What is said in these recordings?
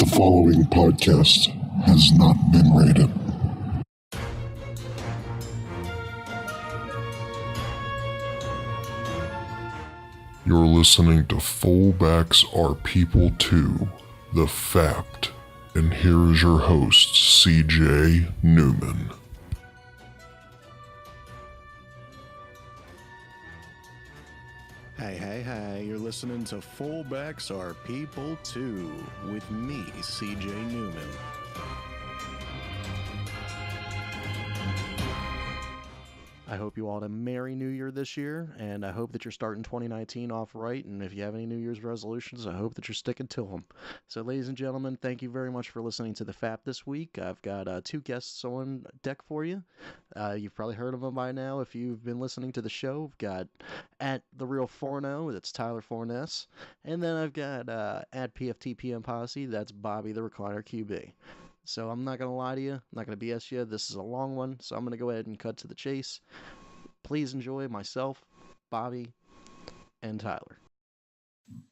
The following podcast has not been rated. You're listening to Fullbacks Are People Too, The Fact, and here is your host, CJ Newman. Hey, you're listening to Fullbacks Are People Too, with me, CJ Newman. I hope you all had a Merry New Year this year, and I hope that you're starting 2019 off right, and if you have any New Year's resolutions, I hope that you're sticking to them. So, ladies and gentlemen, thank you very much for listening to The FAP this week. I've got two guests on deck for you. You've probably heard of them by now if you've been listening to the show. We've got at The Real Forno, that's Tyler Forness, and then I've got at PFTPM Posse, that's Bobby the Recliner QB. So I'm not going to lie to you. I'm not going to BS you. This is a long one, so I'm going to go ahead and cut to the chase. Please enjoy myself, Bobby, and Tyler.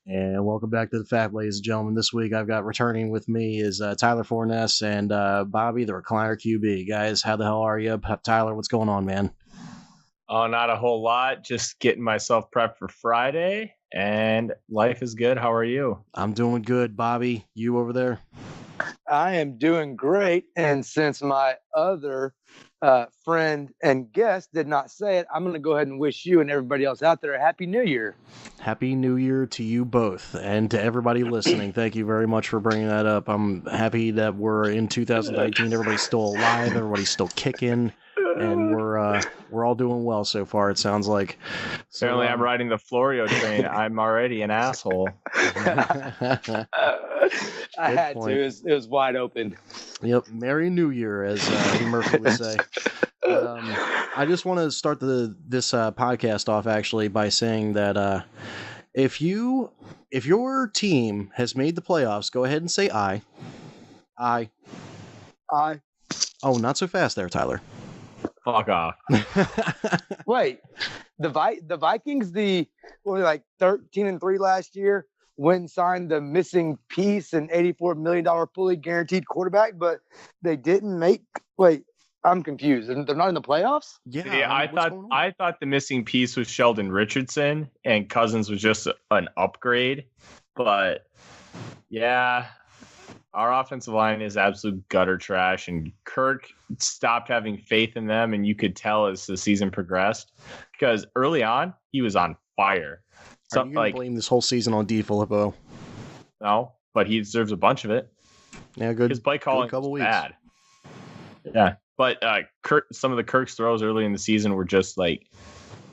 And welcome back to the FAP, ladies and gentlemen. This week I've got returning with me is Tyler Forness and Bobby the Recliner QB. Guys, how the hell are you? Tyler, what's going on, man? Oh, not a whole lot. Just getting myself prepped for Friday, and life is good. How are you? I'm doing good. Bobby, you over there? I am doing great, and since my other friend and guest did not say it, I'm going to go ahead and wish you and everybody else out there a Happy New Year. Happy New Year to you both, and to everybody listening. Thank you very much for bringing that up. I'm happy that we're in 2019. Everybody's still alive. Everybody's still kicking. And we're all doing well so far, it sounds like. So, apparently I'm riding the Florio train. I'm already an asshole. I had to. It was wide open. Yep. Merry New Year, as Murphy would say. I just want to start this podcast off actually by saying that if your team has made the playoffs, go ahead and say aye. Aye. Aye. Oh, not so fast there, Tyler. Fuck off. Wait, the Vikings, were like 13-3 last year, went and signed the missing piece and $84 million fully guaranteed quarterback, but they didn't make. Wait, I'm confused. They're not in the playoffs? Yeah, I thought the missing piece was Sheldon Richardson, and Cousins was just an upgrade. But yeah. Our offensive line is absolute gutter trash, and Kirk stopped having faith in them, and you could tell as the season progressed, because early on, he was on fire. Are you going to blame this whole season on DiFilippo? No, but he deserves a bunch of it. Yeah, good. His play calling was bad. Yeah, but some of the Kirk's throws early in the season were just like,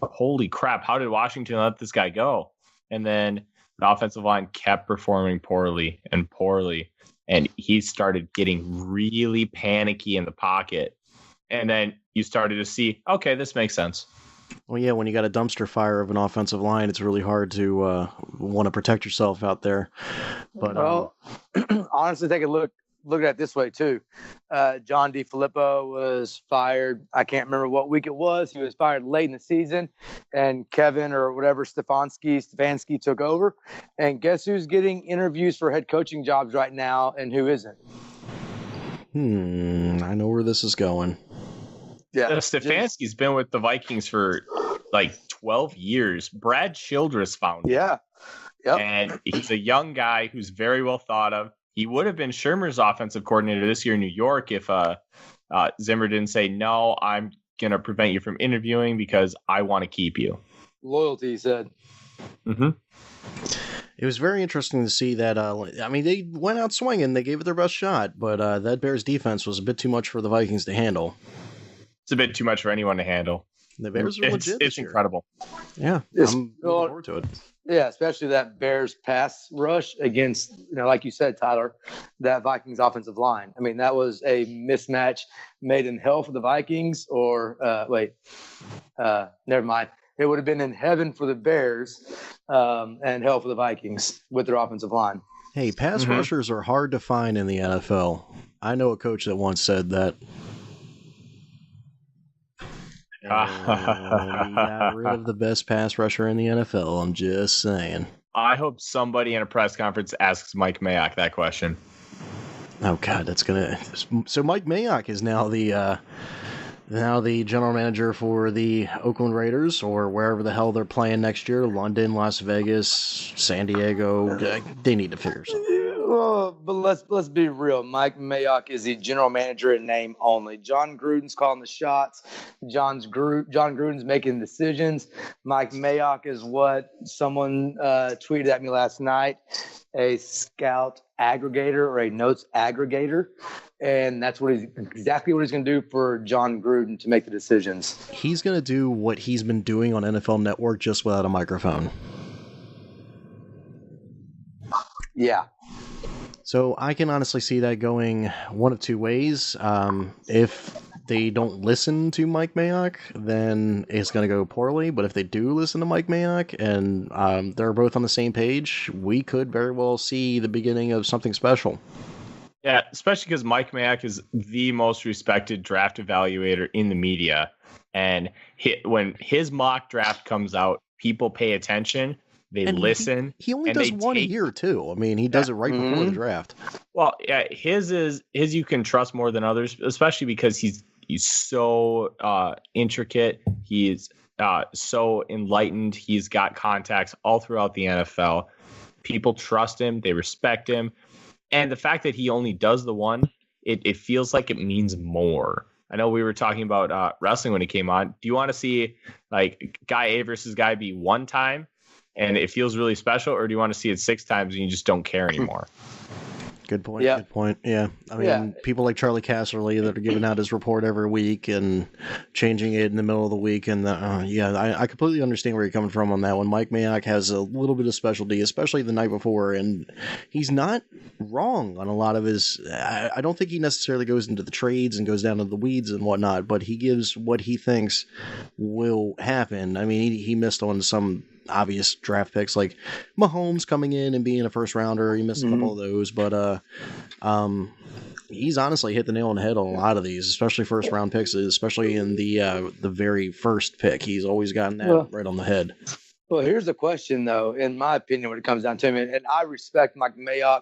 holy crap, how did Washington let this guy go? And then the offensive line kept performing poorly, and he started getting really panicky in the pocket. And then you started to see, okay, this makes sense. Well, yeah, when you got a dumpster fire of an offensive line, it's really hard to want to protect yourself out there. But honestly, take a look at it this way, too. John DiFilippo was fired. I can't remember what week it was. He was fired late in the season, and Kevin or whatever Stefanski took over. And guess who's getting interviews for head coaching jobs right now and who isn't? I know where this is going. Yeah, Stefanski's been with the Vikings for like 12 years. Brad Childress found him. Yeah. Yep. And he's a young guy who's very well thought of. He would have been Shermer's offensive coordinator this year in New York if Zimmer didn't say, no, I'm going to prevent you from interviewing because I want to keep you. Loyalty, he said. Mm-hmm. It was very interesting to see that. They went out swinging. They gave it their best shot, but that Bears defense was a bit too much for the Vikings to handle. It's a bit too much for anyone to handle. The Bears are legit. It's incredible. Yeah, I'm looking forward to it. Yeah, especially that Bears pass rush against, like you said, Tyler, that Vikings offensive line. I mean, that was a mismatch made in hell for the Vikings, or never mind. It would have been in heaven for the Bears and hell for the Vikings with their offensive line. Hey, pass rushers are hard to find in the NFL. I know a coach that once said that. He got rid of the best pass rusher in the NFL. I'm just saying. I hope somebody in a press conference asks Mike Mayock that question. Oh God, that's gonna. So Mike Mayock is now the general manager for the Oakland Raiders, or wherever the hell they're playing next year. London, Las Vegas, San Diego. They need to figure something. Well, but let's be real. Mike Mayock is the general manager in name only. John Gruden's calling the shots. John Gruden's making decisions. Mike Mayock is what someone tweeted at me last night, a scout aggregator or a notes aggregator. And that's exactly what he's going to do for John Gruden to make the decisions. He's going to do what he's been doing on NFL Network, just without a microphone. Yeah. So I can honestly see that going one of two ways. If they don't listen to Mike Mayock, then it's going to go poorly. But if they do listen to Mike Mayock and they're both on the same page, we could very well see the beginning of something special. Yeah, especially because Mike Mayock is the most respected draft evaluator in the media. And when his mock draft comes out, people pay attention. They listen. He only does one a year, too. I mean, he does it right before the draft. Well, yeah, his you can trust more than others, especially because he's so intricate. He's so enlightened. He's got contacts all throughout the NFL. People trust him. They respect him. And the fact that he only does the one, it feels like it means more. I know we were talking about wrestling when it came on. Do you want to see like guy A versus guy B one time and it feels really special, or do you want to see it 6 times and you just don't care anymore? Good point. Yeah. Good point. Yeah. I mean, people like Charlie Casserly that are giving out his report every week and changing it in the middle of the week. And I completely understand where you're coming from on that one. Mike Mayock has a little bit of specialty, especially the night before. And he's not wrong on a lot of his. I don't think he necessarily goes into the trades and goes down to the weeds and whatnot, but he gives what he thinks will happen. I mean, he missed on some obvious draft picks like Mahomes coming in and being a first rounder. He missed a couple of those, but he's honestly hit the nail on the head on a lot of these, especially first round picks, especially in the very first pick. He's always gotten that right on the head. Well, here's the question though, in my opinion, when it comes down to him, and I respect Mike Mayock.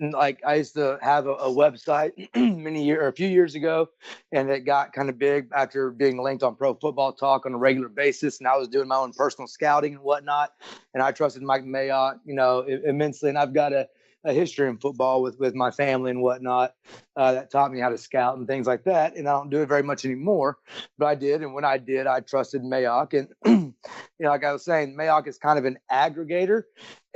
Like I used to have a website a few years ago, and it got kind of big after being linked on Pro Football Talk on a regular basis. And I was doing my own personal scouting and whatnot. And I trusted Mike Mayock, immensely. And I've got a history in football with my family and whatnot that taught me how to scout and things like that. And I don't do it very much anymore, but I did. And when I did, I trusted Mayock. And, like I was saying, Mayock is kind of an aggregator.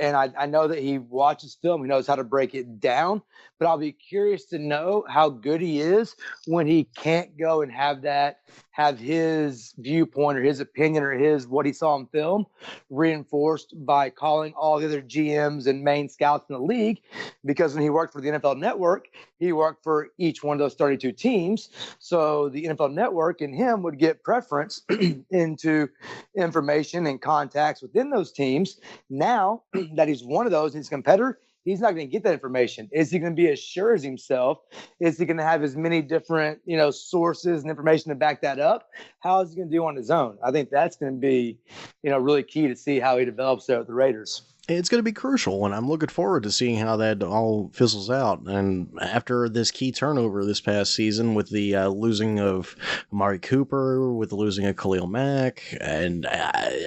And I know that he watches film. He knows how to break it down. But I'll be curious to know how good he is when he can't go and have his viewpoint or his opinion or what he saw in film reinforced by calling all the other GMs and main scouts in the league. Because when he worked for the NFL Network, he worked for each one of those 32 teams. So the NFL Network and him would get preference into information and contacts within those teams. Now that he's one of those, his competitor, he's not going to get that information. Is he going to be as sure as himself? Is he going to have as many different, sources and information to back that up? How is he going to do on his own? I think that's going to be, really key to see how he develops there with the Raiders. It's going to be crucial, and I'm looking forward to seeing how that all fizzles out. And after this key turnover this past season with the losing of Amari Cooper, with the losing of Khalil Mack, and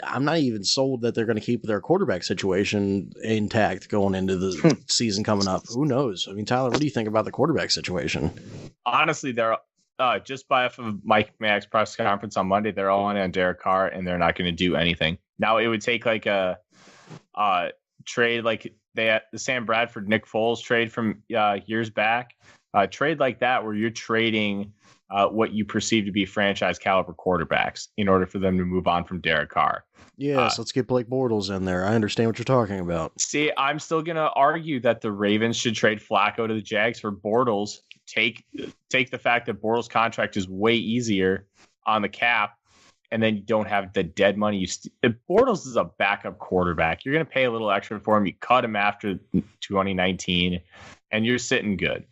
I'm not even sold that they're going to keep their quarterback situation intact going into the season coming up. Who knows? I mean, Tyler, what do you think about the quarterback situation? Honestly, they're just by off of Mike Mayock's press conference on Monday, they're all on Derek Carr, and they're not going to do anything. Now, it would take like a trade like the Sam Bradford, Nick Foles trade from years back, trade like that where you're trading what you perceive to be franchise caliber quarterbacks in order for them to move on from Derek Carr. Yes, let's get Blake Bortles in there. I understand what you're talking about. See, I'm still going to argue that the Ravens should trade Flacco to the Jags for Bortles. Take the fact that Bortles' contract is way easier on the cap, and then you don't have the dead money. If Bortles is a backup quarterback, you're going to pay a little extra for him. You cut him after 2019, and you're sitting good.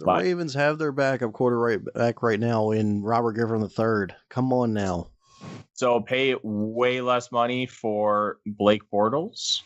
Ravens have their backup quarterback right now in Robert Griffin III. Come on now. So pay way less money for Blake Bortles?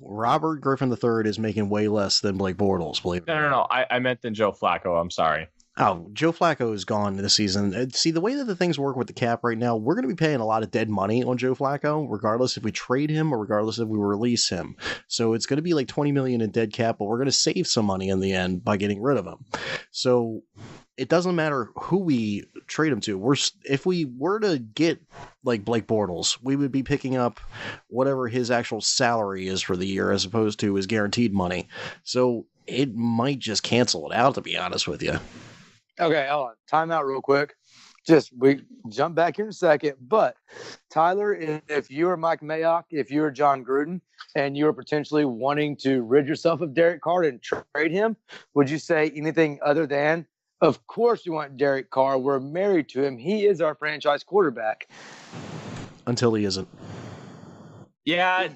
Robert Griffin III is making way less than Blake Bortles, believe it. No. I meant than Joe Flacco. I'm sorry. Oh, Joe Flacco is gone this season. See, the way that the things work with the cap right now, we're going to be paying a lot of dead money on Joe Flacco, regardless if we trade him or regardless if we release him. So it's going to be like $20 million in dead cap, but we're going to save some money in the end by getting rid of him. So it doesn't matter who we trade him to. If we were to get like Blake Bortles, we would be picking up whatever his actual salary is for the year as opposed to his guaranteed money. So it might just cancel it out, to be honest with you. Okay, hold on. Time out real quick. We jump back here in a second. But Tyler, if you were Mike Mayock, if you were John Gruden, and you were potentially wanting to rid yourself of Derek Carr and trade him, would you say anything other than, of course we want Derek Carr, we're married to him, he is our franchise quarterback? Until he isn't. Yeah,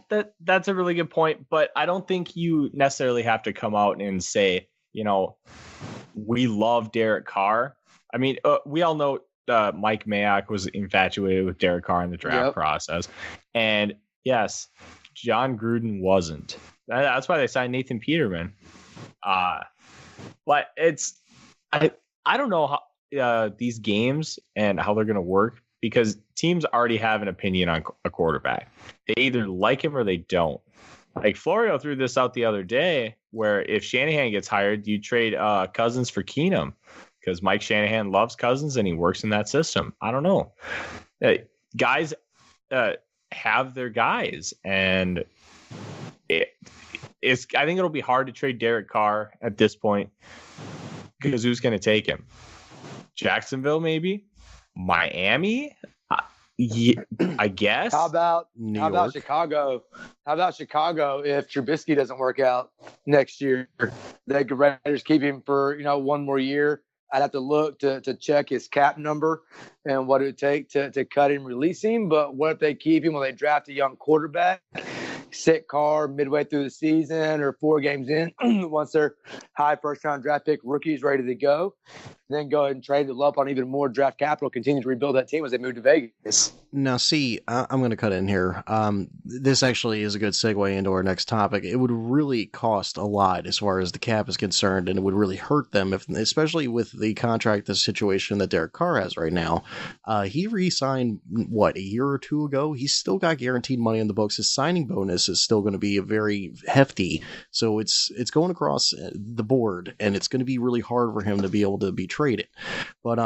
that's a really good point. But I don't think you necessarily have to come out and say, we love Derek Carr. I mean, we all know Mike Mayock was infatuated with Derek Carr in the draft process. And yes, John Gruden wasn't. That's why they signed Nathan Peterman. But I don't know how these games and how they're going to work, because teams already have an opinion on a quarterback. They either like him or they don't. Like Florio threw this out the other day, where if Shanahan gets hired, you trade Cousins for Keenum, because Mike Shanahan loves Cousins and he works in that system. I don't know. Guys have their guys, and I think it'll be hard to trade Derek Carr at this point, because who's going to take him? Jacksonville, maybe? Miami? Yeah, I guess. How about Chicago? How about Chicago if Trubisky doesn't work out next year? They could Raiders keep him for one more year. I'd have to look to check his cap number and what it would take to cut him, release him. But what if they keep him when they draft a young quarterback? Sit Carr midway through the season or 4 games in, once their high first-round draft pick rookie is ready to go, then go ahead and trade it up on even more draft capital, continue to rebuild that team as they move to Vegas. Now, see, I'm going to cut in here. This actually is a good segue into our next topic. It would really cost a lot as far as the cap is concerned, and it would really hurt them, especially with the contract, the situation that Derek Carr has right now. He re-signed, a year or 2 ago? He's still got guaranteed money in the books. His signing bonus is still going to be a very hefty, so it's going across the board, and it's going to be really hard for him to be able to be traded. But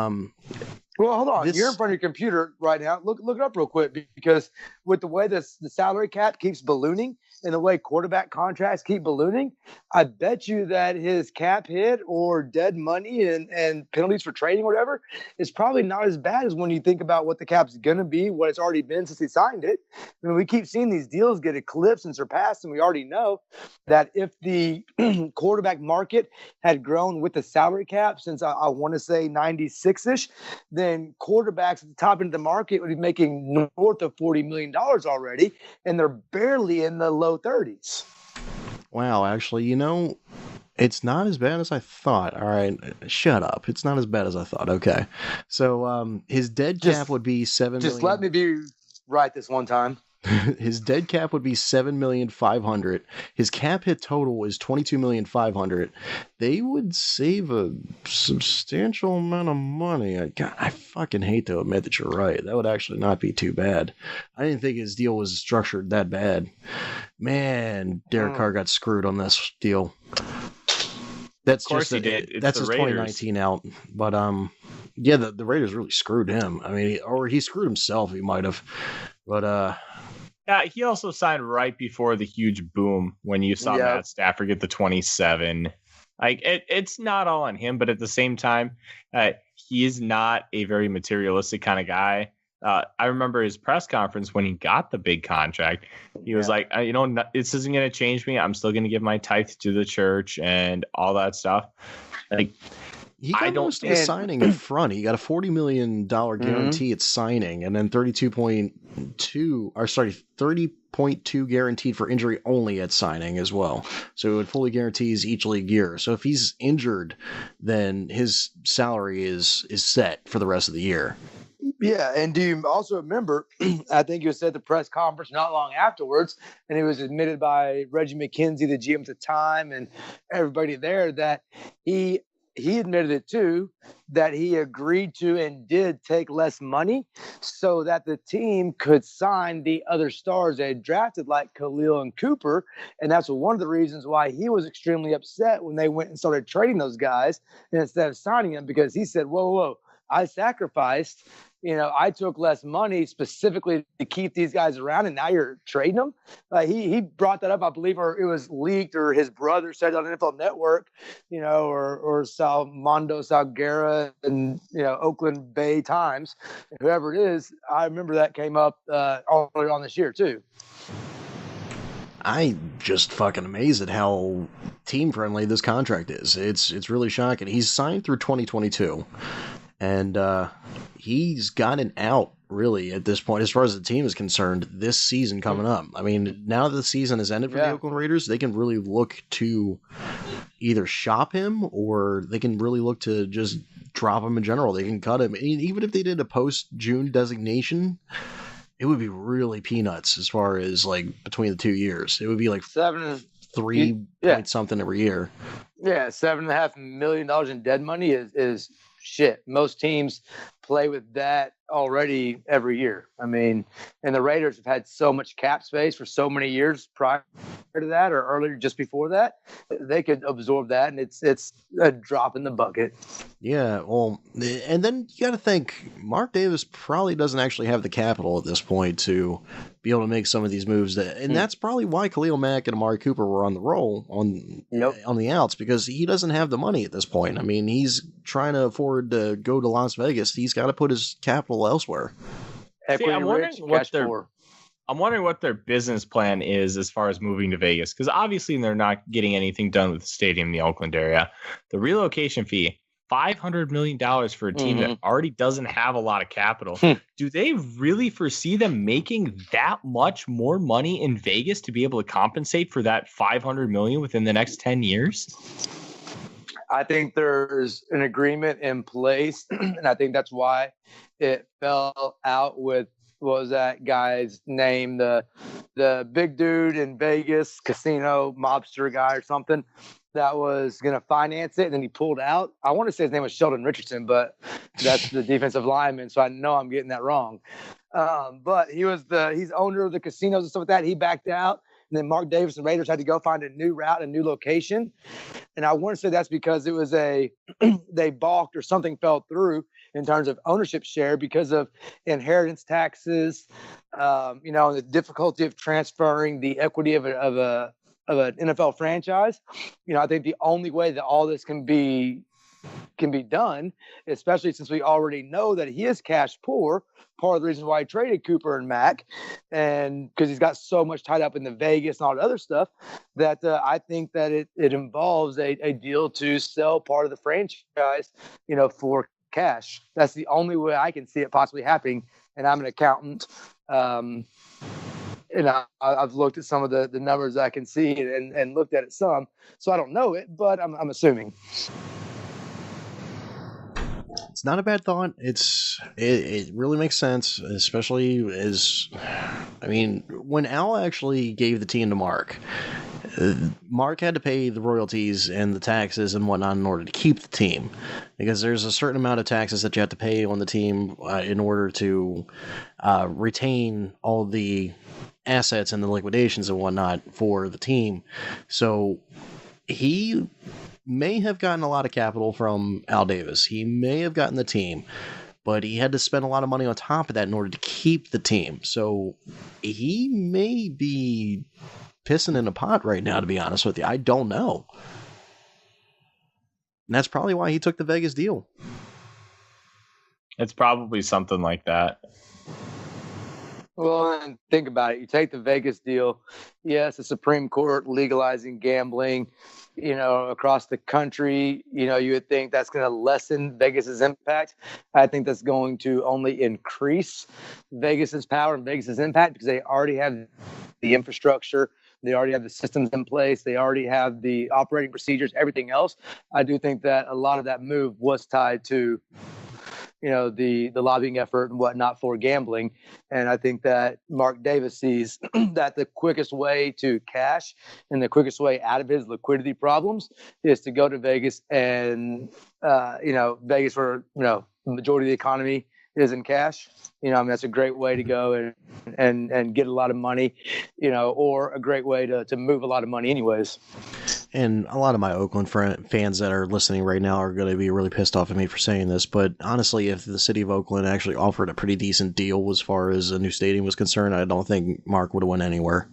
well, hold on. You're in front of your computer right now. Look it up real quick, because with the way the salary cap keeps ballooning and the way quarterback contracts keep ballooning, I bet you that his cap hit or dead money and penalties for trading or whatever is probably not as bad as when you think about what the cap's going to be, what it's already been since he signed it. I mean, we keep seeing these deals get eclipsed and surpassed, and we already know that if the quarterback market had grown with the salary cap since I want to say 96-ish, then quarterbacks at the top end of the market would be making north of $40 million already, and they're barely in the low 30s. Wow, actually, it's not as bad as I thought. All right, shut up. It's not as bad as I thought. Okay. So his dead cap would be $7 million. Just let me be right this one time. His dead cap would be $7,500,000. His cap hit total is $22,500,000. They would save a substantial amount of money. I fucking hate to admit that you're right. That would actually not be too bad. I didn't think his deal was structured that bad. Man, Derek Carr got screwed on this deal. That's of course just he did. That's his 2019 out. But yeah, the Raiders really screwed him. I mean, or he screwed himself. He might have. But yeah, he also signed right before the huge boom when you saw Matt Stafford get the 27. Like it's not all on him, but at the same time, he is not a very materialistic kind of guy. I remember his press conference when he got the big contract. He was like, this isn't going to change me. I'm still going to give my tithe to the church and all that stuff. Like, he got most of the signing in front. He got a $40 million guarantee at signing, and then 30.2 guaranteed for injury only at signing as well. So it fully guarantees each league year. So if he's injured, then his salary is set for the rest of the year. Yeah, and do you also remember, I think you said at the press conference not long afterwards, and it was admitted by Reggie McKenzie, the GM at the time, and everybody there, that he admitted it too, that he agreed to and did take less money so that the team could sign the other stars they had drafted, like Khalil and Cooper. And that's one of the reasons why he was extremely upset when they went and started trading those guys instead of signing them, because he said, whoa, I sacrificed. I took less money specifically to keep these guys around, and now you're trading them. He brought that up, I believe, or it was leaked, or his brother said on NFL Network, or Salmondo Salguera and Oakland Bay Times, whoever it is. I remember that came up earlier on this year too. I'm just fucking amazed at how team friendly this contract is. It's really shocking. He's signed through 2022. And he's gotten out, really, at this point, as far as the team is concerned, this season coming up. I mean, now that the season has ended for the Oakland Raiders, they can really look to either shop him, or they can really look to just drop him in general. They can cut him. Even if they did a post-June designation, it would be really peanuts as far as, between the 2 years. It would be like 3 point something every year. Yeah, $7.5 million in dead money is shit. Most teams play with that already every year. I mean, and the Raiders have had so much cap space for so many years prior to that, or earlier, just before that, they could absorb that, and it's a drop in the bucket. Yeah, well, and then you got to think Mark Davis probably doesn't actually have the capital at this point to be able to make some of these moves. And that's probably why Khalil Mack and Amari Cooper were on the roll on the outs, because he doesn't have the money at this point. I mean, he's trying to afford to go to Las Vegas. He's got to put his capital elsewhere. See, I'm wondering what their business plan is as far as moving to Vegas, because obviously they're not getting anything done with the stadium in the Oakland area. The relocation fee, $500 million for a team that already doesn't have a lot of capital. Do they really foresee them making that much more money in Vegas to be able to compensate for that $500 million within the next 10 years? I think there's an agreement in place, and I think that's why it fell out with, what was that guy's name? The big dude in Vegas, casino mobster guy or something, that was going to finance it, and then he pulled out. I want to say his name was Sheldon Richardson, but that's the defensive lineman, so I know I'm getting that wrong. But he's owner of the casinos and stuff like that. He backed out, and then Mark Davis and Raiders had to go find a new route, a new location. And I want to say that's because it was they balked, or something fell through in terms of ownership share because of inheritance taxes, the difficulty of transferring the equity of an NFL franchise. I think the only way that all this can be done, especially since we already know that he is cash poor, part of the reason why he traded Cooper and Mack, and because he's got so much tied up in the Vegas and all the other stuff, that I think that it involves a deal to sell part of the franchise, for cash. That's the only way I can see it possibly happening. And I'm an accountant. And I've looked at some of the numbers I can see and looked at it some. So I don't know it, but I'm assuming. It's not a bad thought. It really makes sense, especially when Al actually gave the team to Mark had to pay the royalties and the taxes and whatnot in order to keep the team, because there's a certain amount of taxes that you have to pay on the team in order to retain all the assets and the liquidations and whatnot for the team. So he may have gotten a lot of capital from Al Davis. He may have gotten the team, but he had to spend a lot of money on top of that in order to keep the team. So he may be pissing in a pot right now, to be honest with you. I don't know. And that's probably why he took the Vegas deal. It's probably something like that. Well, and think about it. You take the Vegas deal. Yes, the Supreme Court legalizing gambling, across the country. You would think that's going to lessen Vegas's impact. I think that's going to only increase Vegas's power and Vegas's impact, because they already have the infrastructure. They already have the systems in place. They already have the operating procedures, everything else. I do think that a lot of that move was tied to, the lobbying effort and whatnot for gambling. And I think that Mark Davis sees that the quickest way to cash and the quickest way out of his liquidity problems is to go to Vegas. And Vegas, where the majority of the economy is in cash. That's a great way to go and get a lot of money, or a great way to move a lot of money anyways. And a lot of my Oakland fans that are listening right now are going to be really pissed off at me for saying this, but honestly, if the city of Oakland actually offered a pretty decent deal as far as a new stadium was concerned, I don't think Mark would have went anywhere.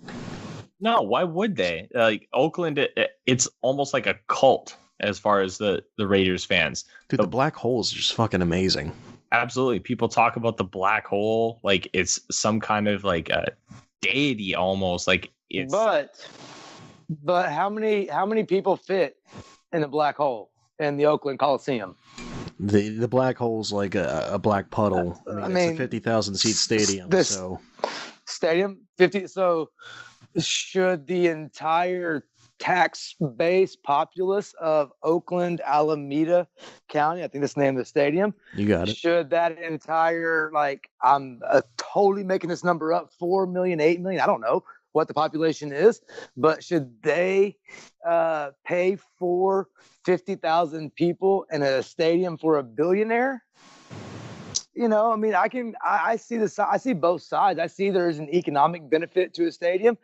No, why would they? Like Oakland, it's almost like a cult as far as the Raiders fans. Dude, the black hole is just fucking amazing. Absolutely. People talk about the black hole like it's some kind of like a deity almost. Like it's But how many people fit in the black hole in the Oakland Coliseum? The black hole's like a black puddle. I mean, it's a 50,000 seat stadium. Stadium 50. So should the entire tax base populace of Oakland, Alameda County, I think that's the name of the stadium. You got it. Should that entire, I'm totally making this number up, 4 million, 8 million, I don't know what the population is, but should they pay for 50,000 people in a stadium for a billionaire? I see I see both sides. I see there's an economic benefit to a stadium,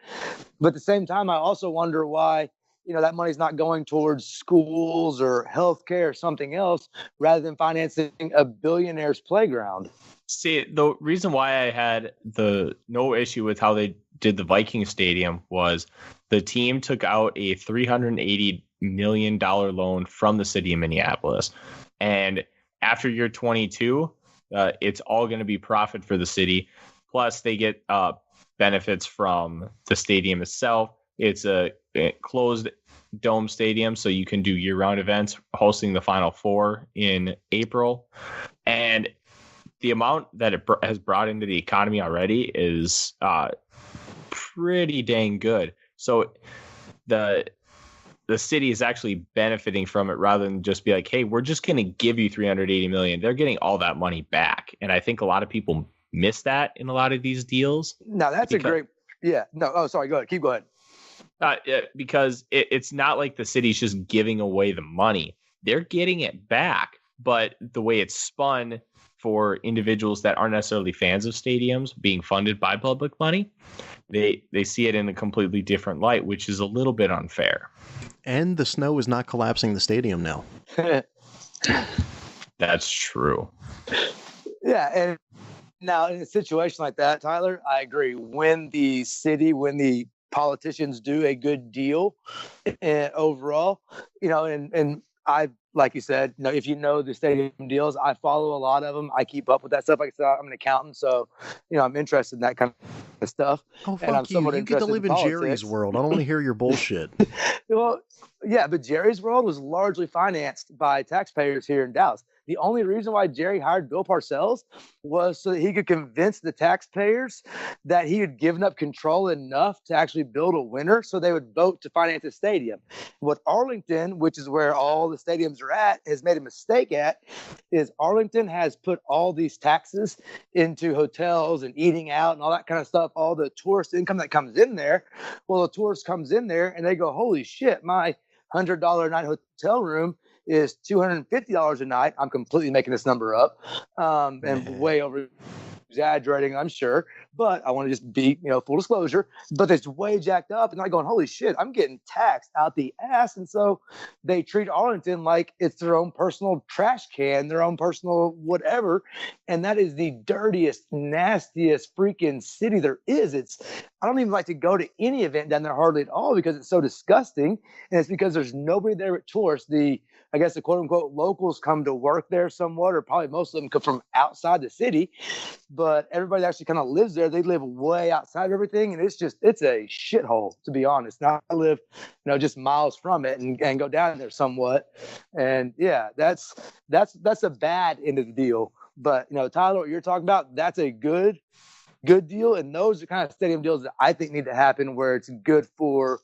but at the same time, I also wonder why, that money's not going towards schools or healthcare or something else rather than financing a billionaire's playground. See, the reason why I had no issue with how they did the Viking Stadium was the team took out a $380 million loan from the city of Minneapolis. And after year 22, it's all going to be profit for the city. Plus, they get benefits from the stadium itself. It's a closed dome stadium, so you can do year-round events, hosting the Final Four in April. And the amount that it has brought into the economy already is pretty dang good. So the city is actually benefiting from it rather than just be like, hey, we're just going to give you $380 million. They're getting all that money back. And I think a lot of people miss that in a lot of these deals. No, that's a great, yeah. No, oh, sorry, go ahead. Keep going. Because it's not like the city's just giving away the money. They're getting it back. But the way it's spun for individuals that aren't necessarily fans of stadiums being funded by public money, they see it in a completely different light, which is a little bit unfair. And the snow is not collapsing the stadium now. That's true. Yeah, and now in a situation like that, Tyler, I agree. When the politicians do a good deal overall, and I, like you said, if the stadium deals, I follow a lot of them. I keep up with that stuff. Like I said, I'm an accountant, so I'm interested in that kind of stuff. Oh, fuck you! You get to live in Jerry's world. I don't want to hear your bullshit. Well, yeah, but Jerry's world was largely financed by taxpayers here in Dallas. The only reason why Jerry hired Bill Parcells was so that he could convince the taxpayers that he had given up control enough to actually build a winner so they would vote to finance a stadium. What Arlington, which is where all the stadiums are at, has made a mistake at is Arlington has put all these taxes into hotels and eating out and all that kind of stuff, all the tourist income that comes in there. Well, the tourist comes in there and they go, holy shit, my $100 a night hotel room is $250 a night. I'm completely making this number up and way over exaggerating, I'm sure, but I want to just be, full disclosure, but it's way jacked up and I'm going, holy shit, I'm getting taxed out the ass. And so they treat Arlington like it's their own personal trash can, their own personal whatever. And that is the dirtiest, nastiest freaking city there is. I don't even like to go to any event down there hardly at all because it's so disgusting. And it's because there's nobody there but tourists. I guess the quote unquote locals come to work there somewhat, or probably most of them come from outside the city, but everybody that actually kind of lives there, they live way outside of everything. And it's a shithole, to be honest. Now I live, just miles from it and go down there somewhat. And yeah, that's a bad end of the deal. But, Tyler, what you're talking about, that's a good deal. And those are kind of stadium deals that I think need to happen where it's good for,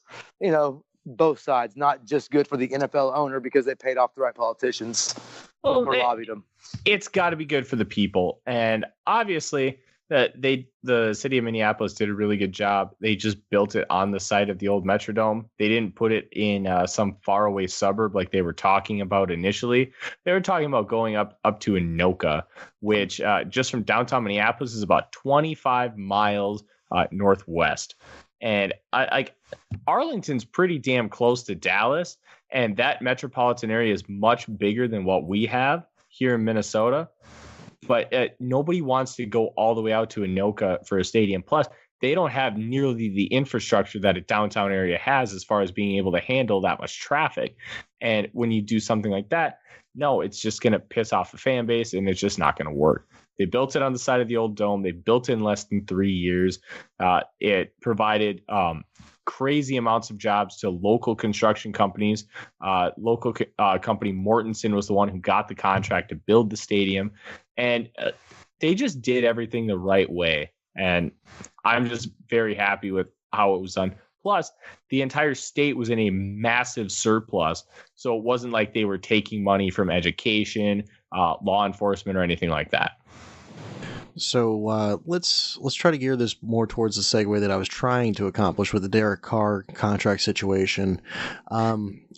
both sides, not just good for the NFL owner because they paid off the right politicians. Well, or lobbied them. It's got to be good for the people, and obviously the city of Minneapolis did a really good job. They just built it on the site of the old Metrodome. They didn't put it in some faraway suburb like they were talking about initially. They were talking about going up to Anoka, which just from downtown Minneapolis is about 25 miles northwest. And Arlington's pretty damn close to Dallas, and that metropolitan area is much bigger than what we have here in Minnesota. But nobody wants to go all the way out to Anoka for a stadium. Plus, they don't have nearly the infrastructure that a downtown area has as far as being able to handle that much traffic. And when you do something like that, no, it's just going to piss off the fan base, and it's just not going to work. They built it on the side of the old dome. They built it in less than 3 years. It provided crazy amounts of jobs to local construction companies. Local company Mortensen was the one who got the contract to build the stadium. And they just did everything the right way. And I'm just very happy with how it was done. Plus, the entire state was in a massive surplus. So it wasn't like they were taking money from education, law enforcement, or anything like that. So let's try to gear this more towards the segue that I was trying to accomplish with the Derek Carr contract situation.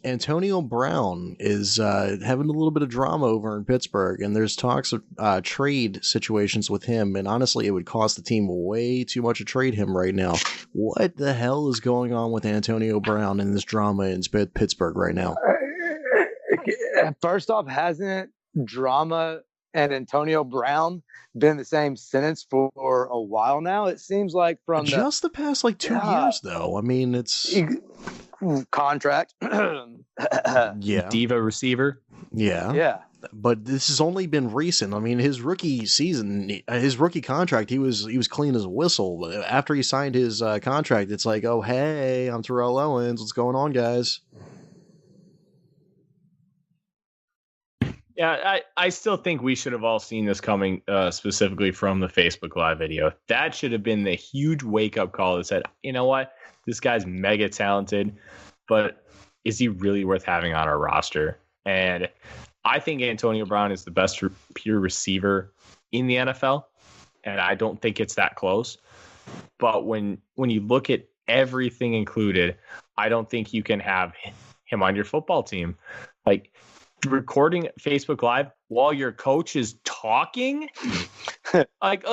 Antonio Brown is having a little bit of drama over in Pittsburgh, and there's talks of trade situations with him. And honestly, it would cost the team way too much to trade him right now. What the hell is going on with Antonio Brown and this drama in Pittsburgh right now? First off, hasn't drama and Antonio Brown been in the same sentence for a while now? It seems like from just the past like 2 years, though. I mean, it's contract. Yeah, diva receiver. Yeah. But this has only been recent. I mean, his rookie season, his rookie contract, he was clean as a whistle. After he signed his contract, it's like, oh hey, I'm Terrell Owens. What's going on, guys? Yeah, I still think we should have all seen this coming, specifically from the Facebook Live video. That should have been the huge wake-up call that said, you know what, this guy's mega talented, but is he really worth having on our roster? And I think Antonio Brown is the best pure receiver in the NFL, and I don't think it's that close. But when you look at everything included, I don't think you can have him on your football team. Like, recording Facebook Live while your coach is talking, like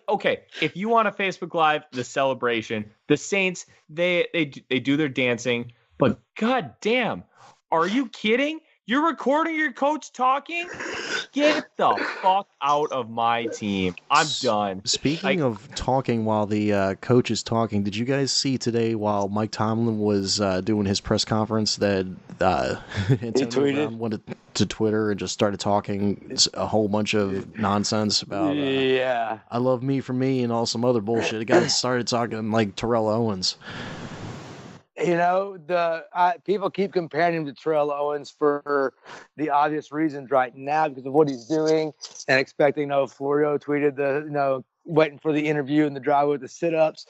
okay, if you want a Facebook Live, the celebration, the Saints, they do their dancing, but god damn, are you kidding? You're recording your coach talking? Get the fuck out of my team. I'm done. Speaking of talking while the coach is talking, did you guys see today while Mike Tomlin was doing his press conference that Antonio Brown went to Twitter and just started talking a whole bunch of nonsense about I love me for me and all some other bullshit. The guy started talking like Terrell Owens. You know, people keep comparing him to Terrell Owens for the obvious reasons right now because of what he's doing and expecting. Florio tweeted waiting for the interview in the driveway with the sit-ups.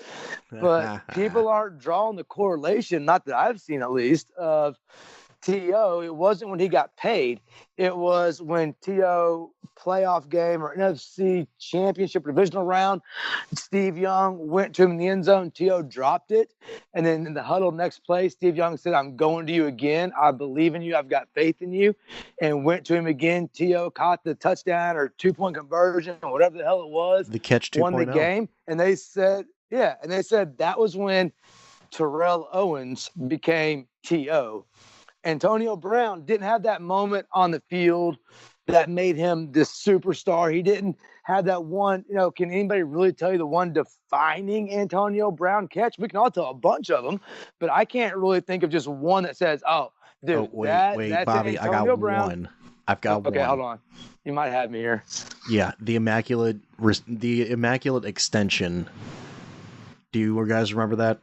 But people aren't drawing the correlation, not that I've seen at least, of T.O. It wasn't when he got paid. It was when T.O. playoff game or NFC championship divisional round, Steve Young went to him in the end zone. T.O. dropped it. And then in the huddle next play, Steve Young said, I'm going to you again. I believe in you. I've got faith in you. And went to him again. T.O. caught the touchdown or 2-point conversion or whatever the hell it was. The catch 2.0. Won the game. And they said, that was when Terrell Owens became T.O. Antonio Brown didn't have that moment on the field that made him this superstar. He didn't have that one, can anybody really tell you the one defining Antonio Brown catch? We can all tell a bunch of them, but I can't really think of just one that says, dude, wait, that's Bobby, Antonio I got Brown. one. I've got one. Okay, hold on. You might have me here. Yeah, the immaculate extension. Do you guys remember that?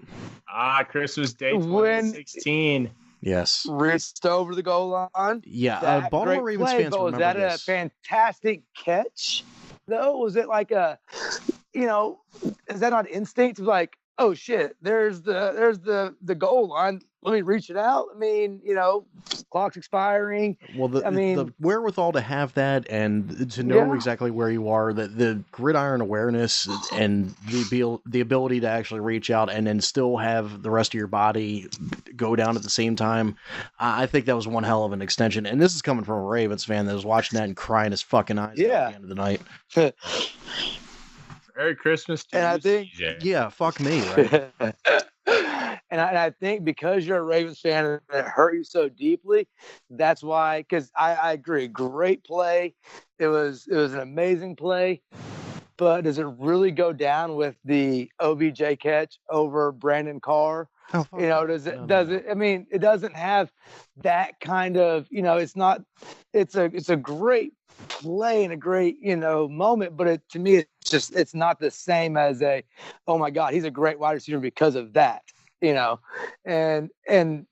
Christmas Day 2016. Yes. Reached over the goal line. Yeah, Baltimore Ravens fans remember this. Was that a fantastic catch, though? Was it like is that not instinct? Like, oh shit, there's the goal line. Let me reach it out. I mean, clock's expiring. Well, the wherewithal to have that and to know Yeah. exactly where you are, the gridiron awareness and the ability to actually reach out and then still have the rest of your body go down at the same time, I think that was one hell of an extension. And this is coming from a Ravens fan that was watching that and crying his fucking eyes out at the end of the night. Merry Christmas to And you, I think, CJ. Yeah, fuck me, right? And I think because you're a Ravens fan and it hurt you so deeply, that's why. Because I agree, great play. It was an amazing play. But does it really go down with the OBJ catch over Brandon Carr? Oh, fuck Does no. it? Does it? I mean, it doesn't have that kind of. It's not. It's a great play and a great moment, but to me it's not the same as oh my god, he's a great wide receiver because of that. And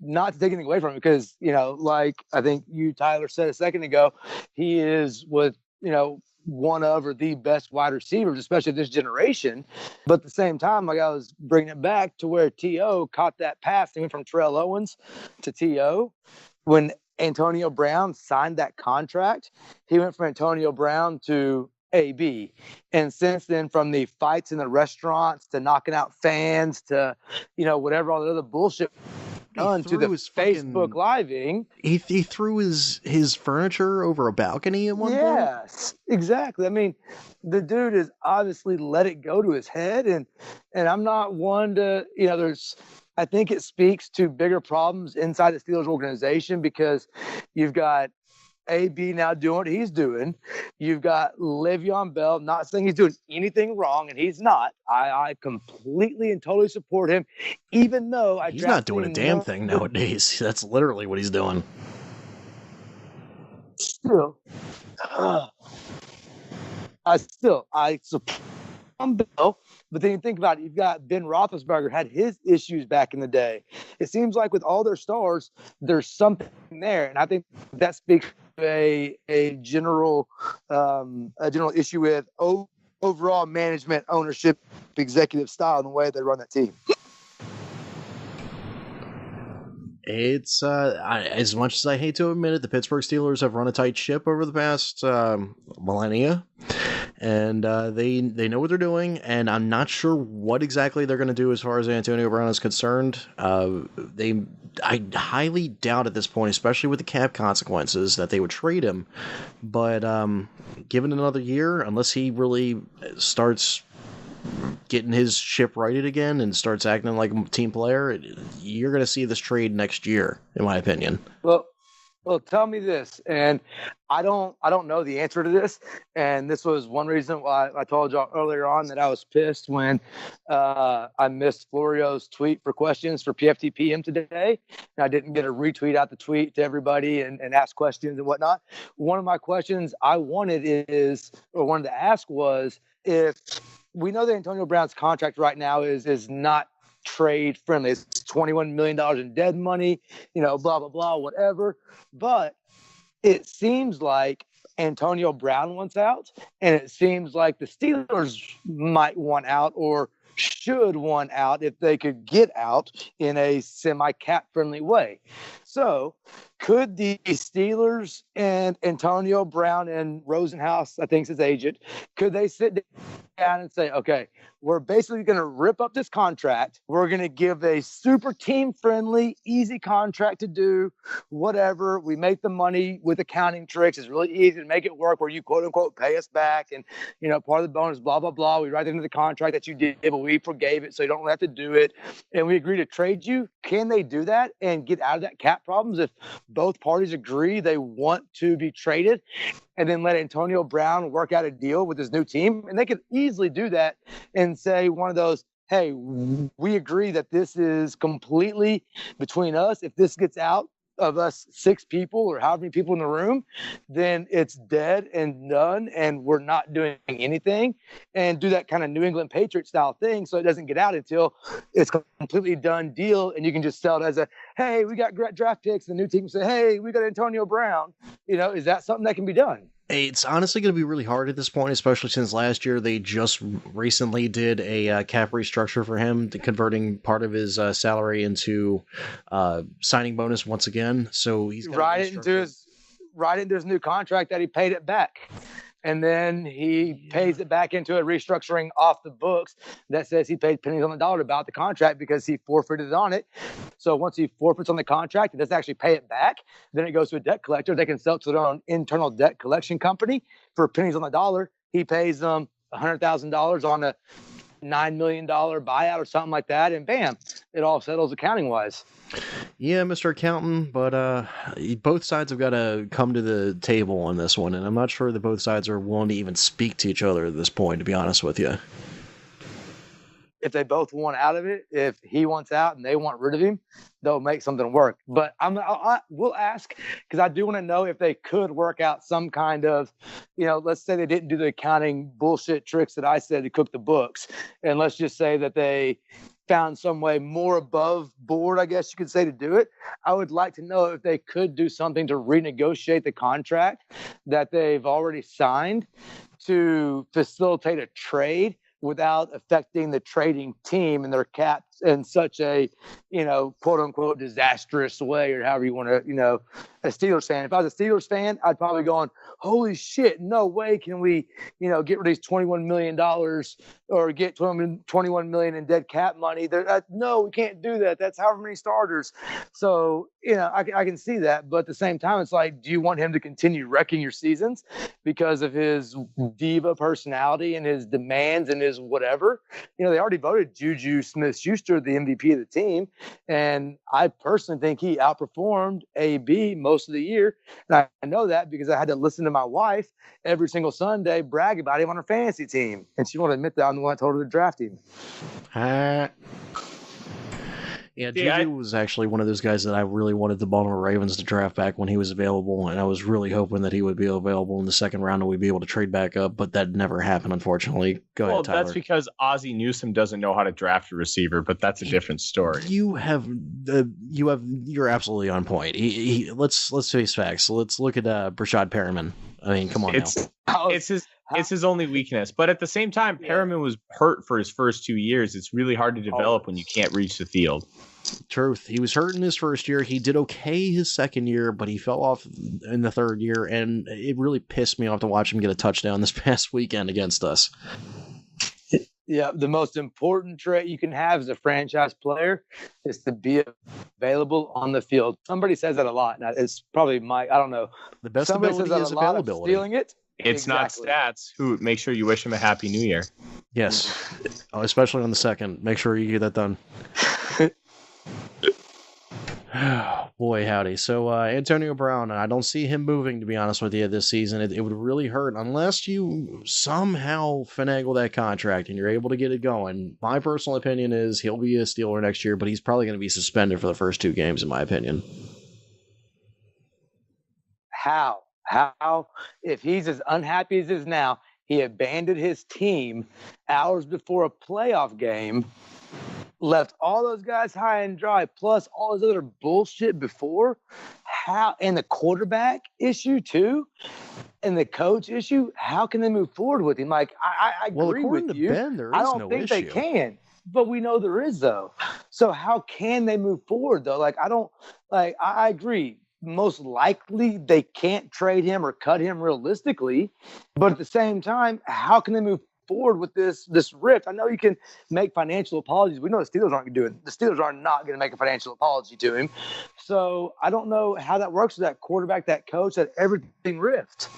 not to take anything away from him, because like I think you, Tyler, said a second ago, he is one of or the best wide receivers, especially this generation. But at the same time, like I was bringing it back to where T.O. caught that pass and went from Terrell Owens to T.O. When Antonio Brown signed that contract, he went from Antonio Brown to AB. And since then, from the fights in the restaurants to knocking out fans to, whatever all the other bullshit done to the Facebook living. He threw his furniture over a balcony at one point? Yes, exactly. I mean, the dude has obviously let it go to his head. And I'm not one to, I think it speaks to bigger problems inside the Steelers organization, because you've got AB now doing what he's doing. You've got Le'Veon Bell, not saying he's doing anything wrong, and he's not. I completely and totally support him, even though he's not doing a damn thing nowadays. That's literally what he's doing. Still, I support Bell. But then you think about it, you've got Ben Roethlisberger had his issues back in the day. It seems like with all their stars, there's something there, and I think that speaks to a general issue with overall management, ownership, executive style, and the way they run that team. It's as much as I hate to admit it, the Pittsburgh Steelers have run a tight ship over the past millennia. And they know what they're doing, and I'm not sure what exactly they're going to do as far as Antonio Brown is concerned. I highly doubt at this point, especially with the cap consequences, that they would trade him. But given another year, unless he really starts getting his ship righted again and starts acting like a team player, you're going to see this trade next year, in my opinion. Well, tell me this, and I don't know the answer to this, and this was one reason why I told y'all earlier on that I was pissed when I missed Florio's tweet for questions for PFTPM today, and I didn't get to retweet out the tweet to everybody and ask questions and whatnot. One of my questions I wanted to ask was, if we know that Antonio Brown's contract right now is not trade friendly. It's $21 million in dead money, blah, blah, blah, whatever. But it seems like Antonio Brown wants out, and it seems like the Steelers might want out or should want out if they could get out in a semi-cap friendly way. So could the Steelers and Antonio Brown and Rosenhaus, I think is his agent, could they sit down and say, okay, we're basically going to rip up this contract. We're going to give a super team-friendly, easy contract to do, whatever. We make the money with accounting tricks. It's really easy to make it work where you, quote-unquote, pay us back. And, part of the bonus, blah, blah, blah. We write into the contract that you did, but we forgave it, so you don't have to do it. And we agree to trade you. Can they do that and get out of that cap problems if both parties agree they want to be traded, and then let Antonio Brown work out a deal with his new team? And they could easily do that and say one of those, hey, we agree that this is completely between us. If this gets out of us 6 people or however many people in the room, then it's dead and done, and we're not doing anything, and do that kind of New England Patriot style thing so it doesn't get out until it's a completely done deal, and you can just sell it as a, hey, we got draft picks. The new team say, hey, we got Antonio Brown. Is that something that can be done? It's honestly going to be really hard at this point, especially since last year they just recently did a cap restructure for him, converting part of his salary into signing bonus once again. So he's right into his new contract that he paid it back. And then he pays it back into a restructuring off the books that says he paid pennies on the dollar about the contract because he forfeited on it. So once he forfeits on the contract, it doesn't actually pay it back. Then it goes to a debt collector. They can sell it to their own internal debt collection company for pennies on the dollar. He pays them $100,000 on a $9 million buyout or something like that. And bam, it all settles accounting wise. Yeah, Mr. Accountant, but both sides have got to come to the table on this one, and I'm not sure that both sides are willing to even speak to each other at this point, to be honest with you. If they both want out of it, if he wants out and they want rid of him, they'll make something work. But we'll ask, because I do want to know if they could work out some kind of, let's say they didn't do the accounting bullshit tricks that I said to cook the books, and let's just say that they found some way more above board, I guess you could say, to do it. I would like to know if they could do something to renegotiate the contract that they've already signed to facilitate a trade without affecting the trading team and their caps in such a, quote unquote, disastrous way, or however you want to, a Steelers fan. If I was a Steelers fan, I'd probably going, holy shit, no way can we, get rid of these $21 million or get $21 million in dead cap money. No, we can't do that. That's however many starters. So, I can see that. But at the same time, it's like, do you want him to continue wrecking your seasons because of his diva personality and his demands and his whatever? They already voted Juju Smith-Schuster the MVP of the team. And I personally think he outperformed AB most of the year. And I know that because I had to listen to my wife every single Sunday brag about him on her fantasy team. And she won't admit that I'm the one that told her to draft him. Yeah, Juju was actually one of those guys that I really wanted the Baltimore Ravens to draft back when he was available, and I was really hoping that he would be available in the second round and we'd be able to trade back up, but that never happened, unfortunately. Go ahead, Tyler. That's because Ozzie Newsome doesn't know how to draft a receiver, but that's a different story. You're absolutely on point. Let's face facts. Let's look at Brashad Perriman. I mean, come on now. It's his only weakness, but at the same time, Perriman was hurt for his first 2 years. It's really hard to develop when you can't reach the field. Truth. He was hurt in his first year. He did okay his second year, but he fell off in the third year, and it really pissed me off to watch him get a touchdown this past weekend against us. Yeah, the most important trait you can have as a franchise player is to be available on the field. Somebody says that a lot. Now, it's probably I don't know. The best ability is availability. Stealing it. It's exactly. Not stats. Make sure you wish him a happy new year. Yes, especially on the second. Make sure you get that done. Boy, howdy. So, Antonio Brown, I don't see him moving, to be honest with you, this season. It would really hurt unless you somehow finagle that contract and you're able to get it going. My personal opinion is he'll be a Steeler next year, but he's probably going to be suspended for the first 2 games, in my opinion. How, if he's as unhappy as he is now, he abandoned his team hours before a playoff game, left all those guys high and dry, plus all this other bullshit before. How, and the quarterback issue too, and the coach issue. How can they move forward with him? Like I agree with you. Ben, there is I don't no think issue. they can, but we know there is though. So how can they move forward though? Like I agree. Most likely they can't trade him or cut him realistically, but at the same time, how can they move forward with this rift? I know you can make financial apologies. We know the Steelers aren't going to do it. The Steelers are not going to make a financial apology to him. So I don't know how that works with that quarterback, that coach, that everything rift.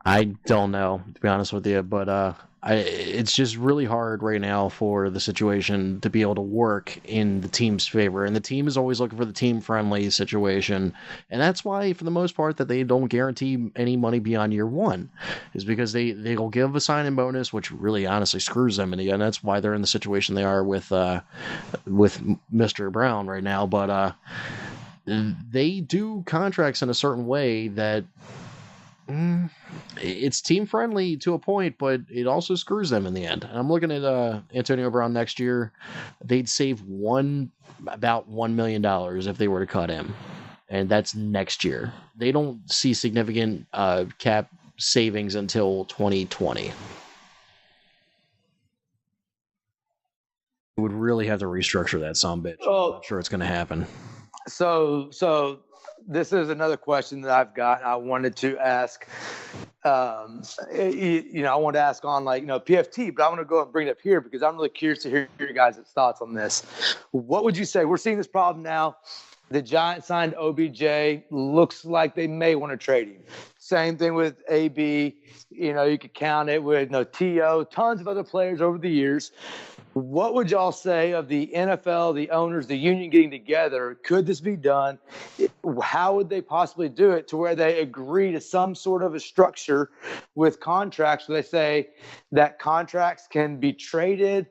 I don't know, to be honest with you, but it's just really hard right now for the situation to be able to work in the team's favor. And the team is always looking for the team-friendly situation. And that's why, for the most part, that they don't guarantee any money beyond year 1, is because they'll give a sign-in bonus, which really honestly screws them in the end. That's why they're in the situation they are with Mr. Brown right now. But they do contracts in a certain way that It's team friendly to a point, but it also screws them in the end. I'm looking at Antonio Brown next year. They'd save about $1 million if they were to cut him, and that's next year. They don't see significant cap savings until 2020. Would really have to restructure that sumbitch. I'm not sure it's going to happen. So this is another question that I've got. I wanted to ask. I wanted to ask on PFT, but I want to go and bring it up here because I'm really curious to hear your guys' thoughts on this. What would you say? We're seeing this problem now. The Giants signed OBJ. Looks like they may want to trade him. Same thing with AB. You could count it with T.O., tons of other players over the years. What would y'all say of the NFL, the owners, the union getting together? Could this be done? How would they possibly do it to where they agree to some sort of a structure with contracts where they say that contracts can be traded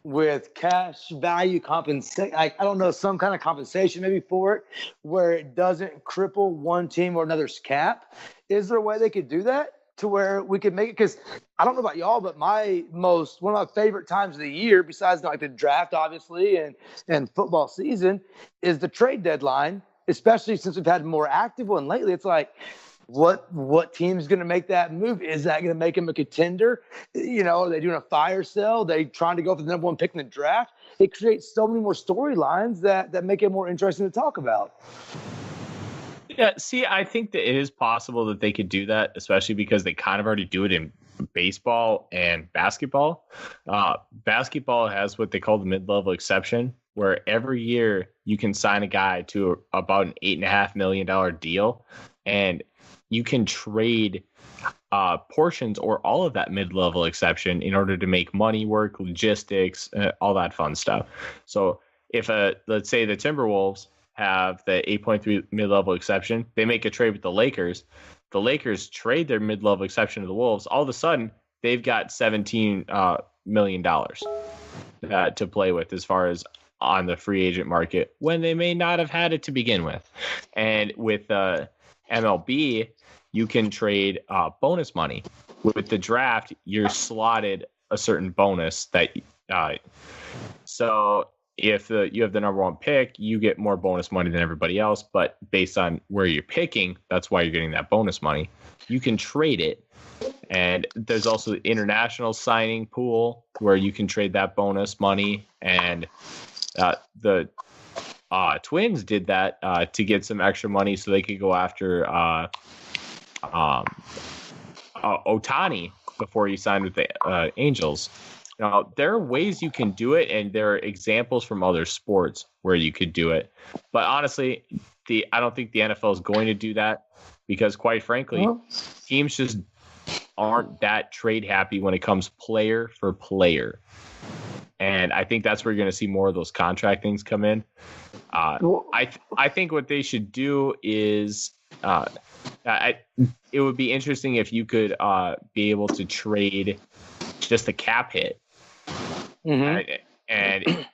with cash value compensation? I don't know, some kind of compensation maybe for it where it doesn't cripple one team or another's cap. Is there a way they could do that to where we could make it? Because I don't know about y'all, but one of my favorite times of the year, besides the draft, obviously, and football season, is the trade deadline, especially since we've had a more active one lately. It's like, what team's going to make that move? Is that going to make him a contender? Are they doing a fire sale? Are they trying to go for the number one pick in the draft? It creates so many more storylines that make it more interesting to talk about. Yeah, see, I think that it is possible that they could do that, especially because they kind of already do it in baseball and basketball. Basketball has what they call the mid-level exception, where every year you can sign a guy to about an $8.5 million deal, and you can trade portions or all of that mid-level exception in order to make money work, logistics, all that fun stuff. So if let's say the Timberwolves have the 8.3 mid-level exception, they make a trade with the Lakers. The Lakers trade their mid-level exception to the Wolves. All of a sudden, they've got $17 million to play with as far as on the free agent market when they may not have had it to begin with. And with MLB, you can trade bonus money. With the draft, you're slotted a certain bonus that so if you have the number one pick, you get more bonus money than everybody else. But based on where you're picking, that's why you're getting that bonus money. You can trade it. And there's also the international signing pool where you can trade that bonus money. And the Twins did that to get some extra money so they could go after Ohtani before he signed with the Angels. Now, there are ways you can do it, and there are examples from other sports where you could do it. But honestly, I don't think the NFL is going to do that because, quite frankly, teams just aren't that trade happy when it comes player for player. And I think that's where you're going to see more of those contract things come in. I think what they should do is it would be interesting if you could be able to trade just the cap hit. Mm-hmm. And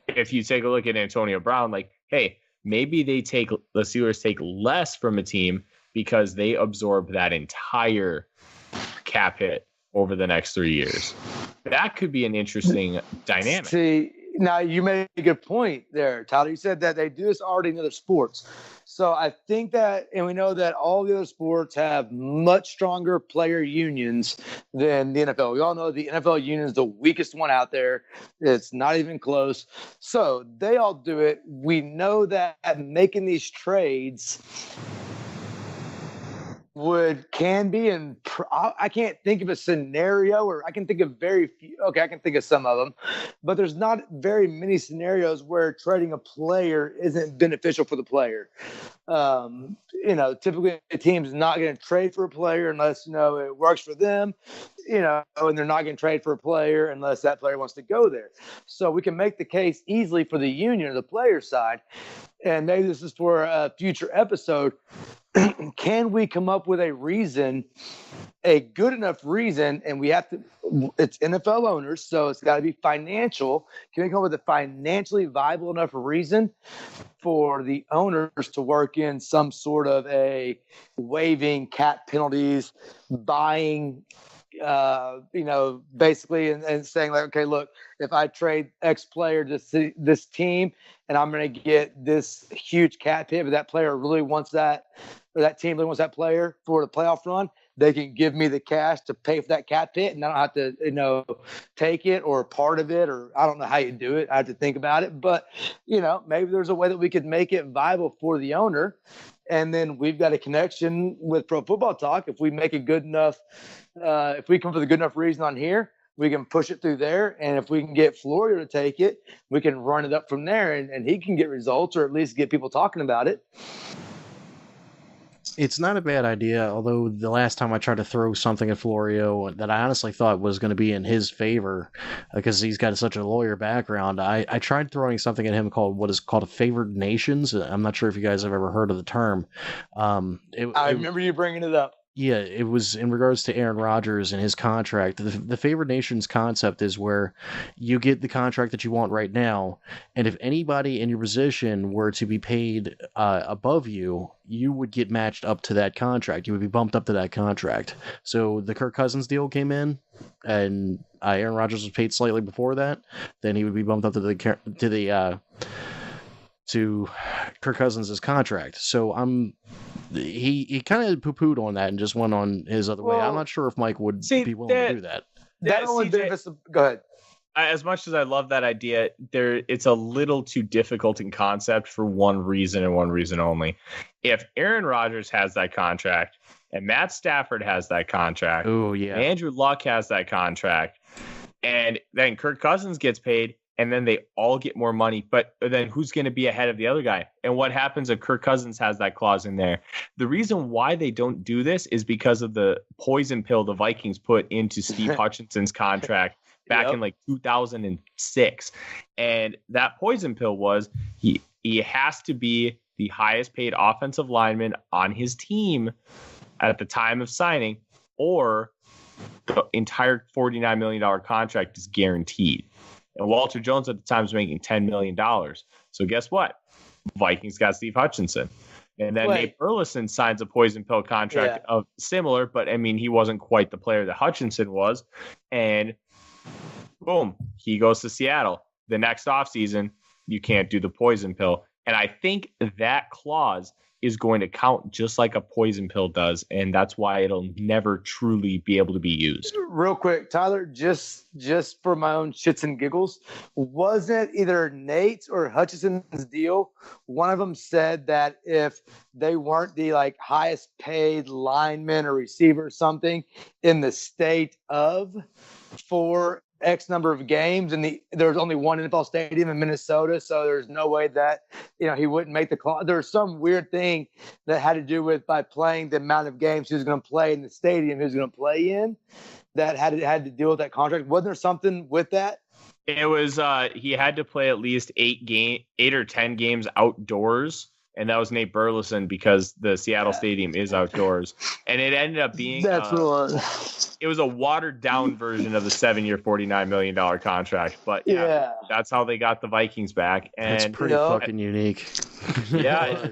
if you take a look at Antonio Brown, hey, maybe the Steelers take less from a team because they absorb that entire cap hit over the next 3 years. That could be an interesting dynamic. See, now you made a good point there, Tyler. You said that they do this already in other sports. So I think that, and we know that all the other sports have much stronger player unions than the NFL. We all know the NFL union is the weakest one out there. It's not even close. So they all do it. We know that making these trades can be, and I can't think of a scenario, or I can think of very few. Okay, I can think of some of them, but there's not very many scenarios where trading a player isn't beneficial for the player. Typically a team's not going to trade for a player unless it works for them. And they're not going to trade for a player unless that player wants to go there. So we can make the case easily for the union or the player side. and maybe this is for a future episode, can we come up with a reason, a good enough reason, and we have to, it's NFL owners, so it's got to be financial. Can we come up with a financially viable enough reason for the owners to work in some sort of a waiving cap penalties, buying, basically, and saying like, okay, look, if I trade X player to this team and I'm going to get this huge cap hit, but that player really wants that, or that team really wants that player for the playoff run, they can give me the cash to pay for that cap hit, and I don't have to, take it or part of it, or I don't know how you do it. I have to think about it, but maybe there's a way that we could make it viable for the owner. And then we've got a connection with Pro Football Talk. If we make a good enough, if we come up with a good enough reason on here, we can push it through there. And if we can get Florio to take it, we can run it up from there, and he can get results, or at least get people talking about it. It's not a bad idea, although the last time I tried to throw something at Florio that I honestly thought was going to be in his favor, because he's got such a lawyer background, I tried throwing something at him called what is called a favored nations. I'm not sure if you guys have ever heard of the term. I remember you bringing it up. Yeah, it was in regards to Aaron Rodgers and his contract. The favored nations concept is where you get the contract that you want right now, and if anybody in your position were to be paid above you, you would get matched up to that contract. You would be bumped up to that contract. So the Kirk Cousins deal came in, and Aaron Rodgers was paid slightly before that. Then he would be bumped up to Kirk Cousins' contract. So he kind of poo-pooed on that and just went on his other way. I'm not sure if Mike would be willing to do that. That only benefits. Go ahead. As much as I love that idea, it's a little too difficult in concept for one reason and one reason only. If Aaron Rodgers has that contract and Matt Stafford has that contract, and Andrew Luck has that contract, and then Kirk Cousins gets paid, and then they all get more money, but then who's going to be ahead of the other guy? And what happens if Kirk Cousins has that clause in there? The reason why they don't do this is because of the poison pill the Vikings put into Steve Hutchinson's contract back in like 2006. And that poison pill was he has to be the highest paid offensive lineman on his team at the time of signing, or the entire $49 million contract is guaranteed. And Walter Jones at the time was making $10 million. So guess what? Vikings got Steve Hutchinson. And then Nate Burleson signs a poison pill contract of similar, but I mean, he wasn't quite the player that Hutchinson was. And boom, he goes to Seattle. The next offseason, you can't do the poison pill. And I think that clause is going to count just like a poison pill does, and that's why it'll never truly be able to be used. Real quick, Tyler, just for my own shits and giggles, wasn't either Nate's or Hutchinson's deal, one of them said that if they weren't the highest paid lineman or receiver or something in the state of for X number of games, and there's only one NFL stadium in Minnesota, so there's no way that he wouldn't make the clause. There's some weird thing that had to do with by playing the amount of games he was going to play in the stadium he was going to play in, that had to deal with that contract. Wasn't there something with that? It was he had to play at least 8 or 10 games outdoors. And that was Nate Burleson because the Seattle Stadium is outdoors. And it ended up being it was a watered down version of the 7-year, $49 million contract. But that's how they got the Vikings back. And it's pretty fucking unique. Yeah.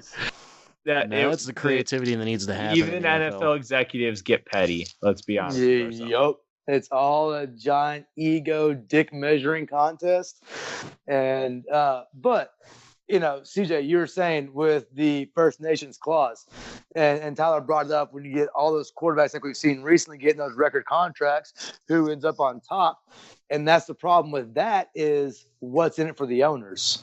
It's the creativity that needs to happen. Even NFL executives get petty. Let's be honest. Yep. It's all a giant ego dick measuring contest. And but CJ, you were saying with the First Nations clause, and Tyler brought it up, when you get all those quarterbacks like we've seen recently getting those record contracts, who ends up on top? And that's the problem with that, is what's in it for the owners.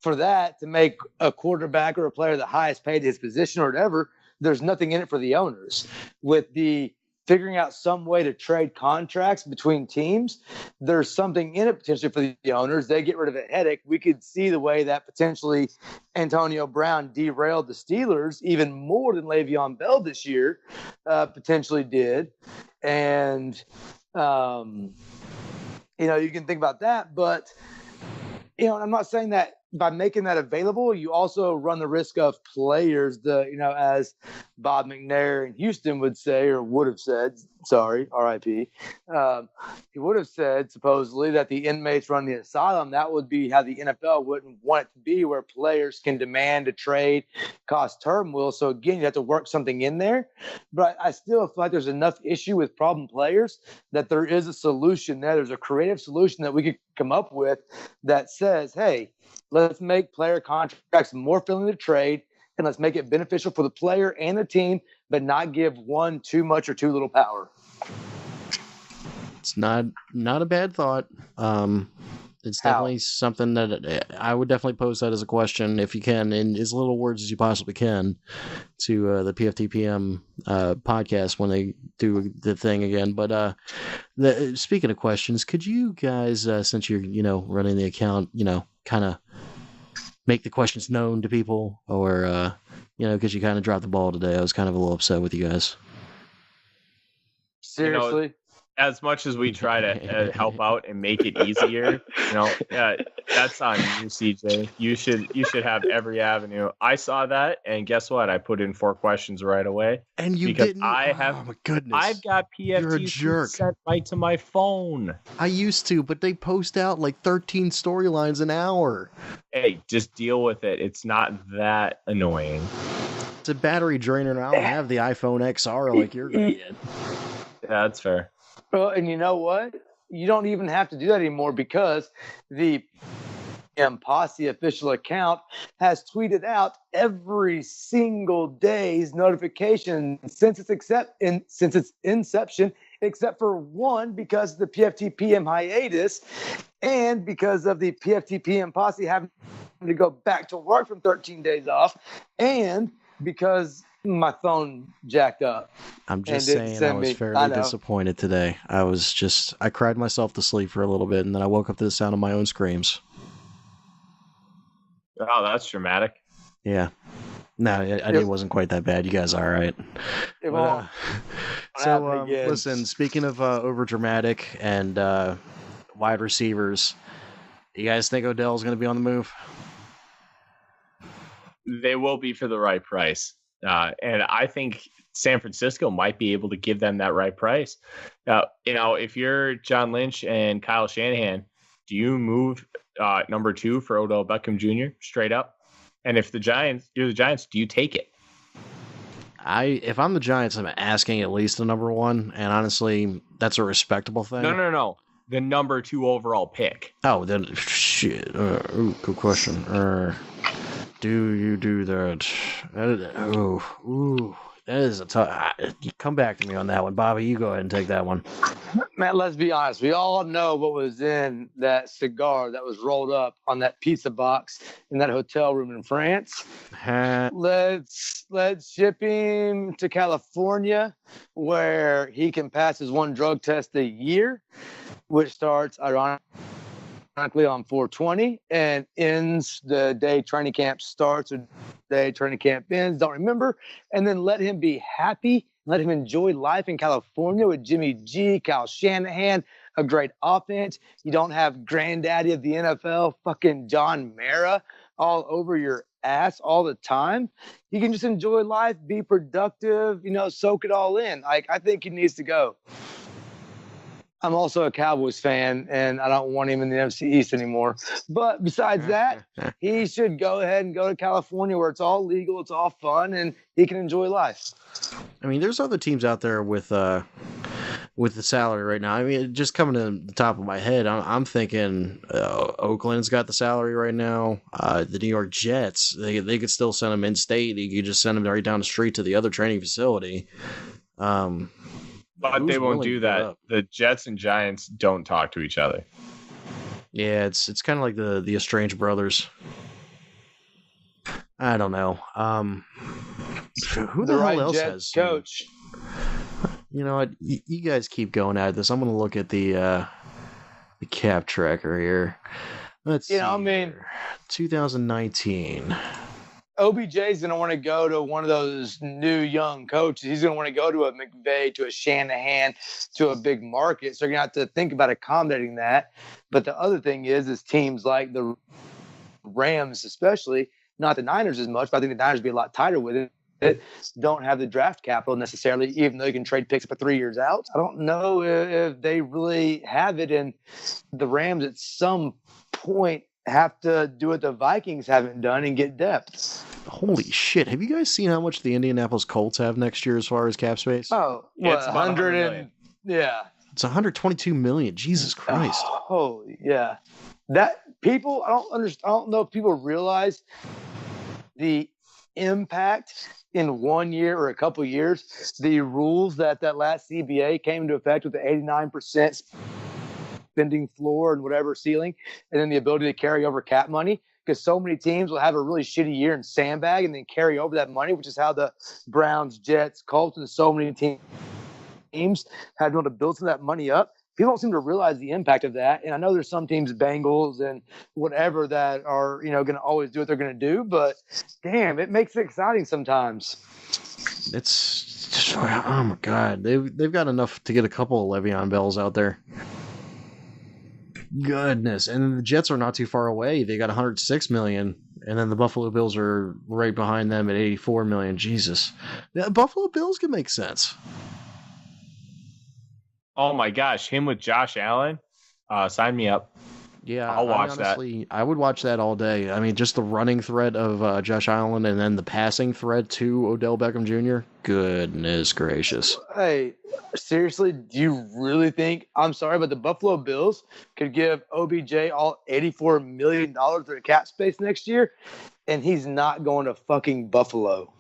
For that to make a quarterback or a player the highest paid his position or whatever, there's nothing in it for the owners. With the figuring out some way to trade contracts between teams, there's something in it potentially for the owners. They get rid of a headache. We could see the way that potentially Antonio Brown derailed the Steelers even more than Le'Veon Bell this year potentially did. And, you can think about that. But, I'm not saying that by making that available, you also run the risk of players, as Bob McNair in Houston would say, or would have said, sorry, RIP. He would have said, supposedly, that the inmates run the asylum. That would be how the NFL wouldn't want it to be, where players can demand a trade, cost turmoil. So, again, you have to work something in there. But I still feel like there's enough issue with problem players that there is a solution there. There's a creative solution that we could come up with that says, hey, let's make player contracts more friendly to trade, and let's make it beneficial for the player and the team, but not give one too much or too little power. It's not a bad thought. It's definitely something that I would definitely pose that as a question, if you can, in as little words as you possibly can, to the PFTPM podcast when they do the thing again. But speaking of questions, could you guys, since you're running the account, kind of make the questions known to people, or because you kind of dropped the ball today. I was kind of a little upset with you guys. Seriously. As much as we try to help out and make it easier, that's on you, CJ. You should have every avenue. I saw that, and guess what? I put in 4 questions right away. And you didn't. Oh my goodness! I've got PFTs sent right to my phone. I used to, but they post out like 13 storylines an hour. Hey, just deal with it. It's not that annoying. It's a battery drainer, and I don't have the iPhone XR like you're gonna get. Yeah, that's fair. Well, and you know what? You don't even have to do that anymore, because the Posse official account has tweeted out every single day's notification since its inception, except for one, because of the PFTPM hiatus, and because of the PFTPM Posse having to go back to work from 13 days off, and because my phone jacked up. I'm just saying, I was fairly disappointed today. I cried myself to sleep for a little bit, and then I woke up to the sound of my own screams. Oh, that's dramatic. Yeah. No, it wasn't quite that bad. You guys are all right. Listen, speaking of over dramatic and wide receivers, you guys think Odell's going to be on the move? They will be for the right price. And I think San Francisco might be able to give them that right price. If you're John Lynch and Kyle Shanahan, do you move number 2 for Odell Beckham Jr. straight up? And if you're the Giants, do you take it? If I'm the Giants, I'm asking at least the number 1, and honestly, that's a respectable thing. No. The number 2 overall pick. Oh, then shit. Good question. Do you do that? That is a tough. Come back to me on that one, Bobby. You go ahead and take that one. Man, let's be honest. We all know what was in that cigar that was rolled up on that pizza box in that hotel room in France. Let's ship him to California, where he can pass his 1 drug test a year, which starts ironically on 4/20 and ends the day training camp starts or day training camp ends. Don't remember. And then let him be happy. Let him enjoy life in California with Jimmy G, Kyle Shanahan, a great offense. You don't have granddaddy of the NFL, fucking John Mara, all over your ass all the time. You can just enjoy life, be productive, soak it all in. I think he needs to go. I'm also a Cowboys fan, and I don't want him in the NFC East anymore. But besides that, he should go ahead and go to California, where it's all legal, it's all fun, and he can enjoy life. I mean, there's other teams out there with the salary right now. I mean, just coming to the top of my head, I'm thinking Oakland's got the salary right now. The New York Jets, they could still send him in state. You could just send him right down the street to the other training facility. But they won't do that. The Jets and Giants don't talk to each other. Yeah, it's kind of like the estranged brothers. I don't know. Who the hell else has coach? You know what? You guys keep going at this. I'm going to look at the cap tracker here. Let's see. 2019. OBJ's going to want to go to one of those new young coaches. He's going to want to go to a McVay, to a Shanahan, to a big market. So you're going to have to think about accommodating that. But the other thing is teams like the Rams especially, not the Niners as much, but I think the Niners would be a lot tighter with it. Don't have the draft capital necessarily, even though you can trade picks for 3 years out. I don't know if they really have it, and the Rams at some point have to do what the Vikings haven't done and get depth. Holy shit. Have you guys seen how much the Indianapolis Colts have next year as far as cap space? Oh, It's about 100 million. Yeah. It's $122 million. Jesus Christ. Oh, yeah. That people, I don't know if people realize the impact in 1 year or a couple of years, the rules that last CBA came into effect with the 89% spending floor and whatever ceiling, and then the ability to carry over cap money, because so many teams will have a really shitty year and sandbag and then carry over that money, which is how the Browns, Jets, Colts, and so many teams have been able to build some of that money up. People don't seem to realize the impact of that. And I know there's some teams, Bengals and whatever, that are, going to always do what they're going to do. But damn, it makes it exciting sometimes. It's just, oh my God. They've got enough to get a couple of Le'Veon Bells out there. Goodness. And then the Jets are not too far away. They got $106 million. And then the Buffalo Bills are right behind them at $84 million. Jesus. The Buffalo Bills can make sense. Oh my gosh, him with Josh Allen, sign me up. Yeah, I'll watch that. I would watch that all day. I mean, just the running threat of Josh Allen and then the passing threat to Odell Beckham Jr. Goodness gracious. Hey, seriously, do you really think, I'm sorry, but the Buffalo Bills could give OBJ all $84 million of cap space next year, and he's not going to fucking Buffalo?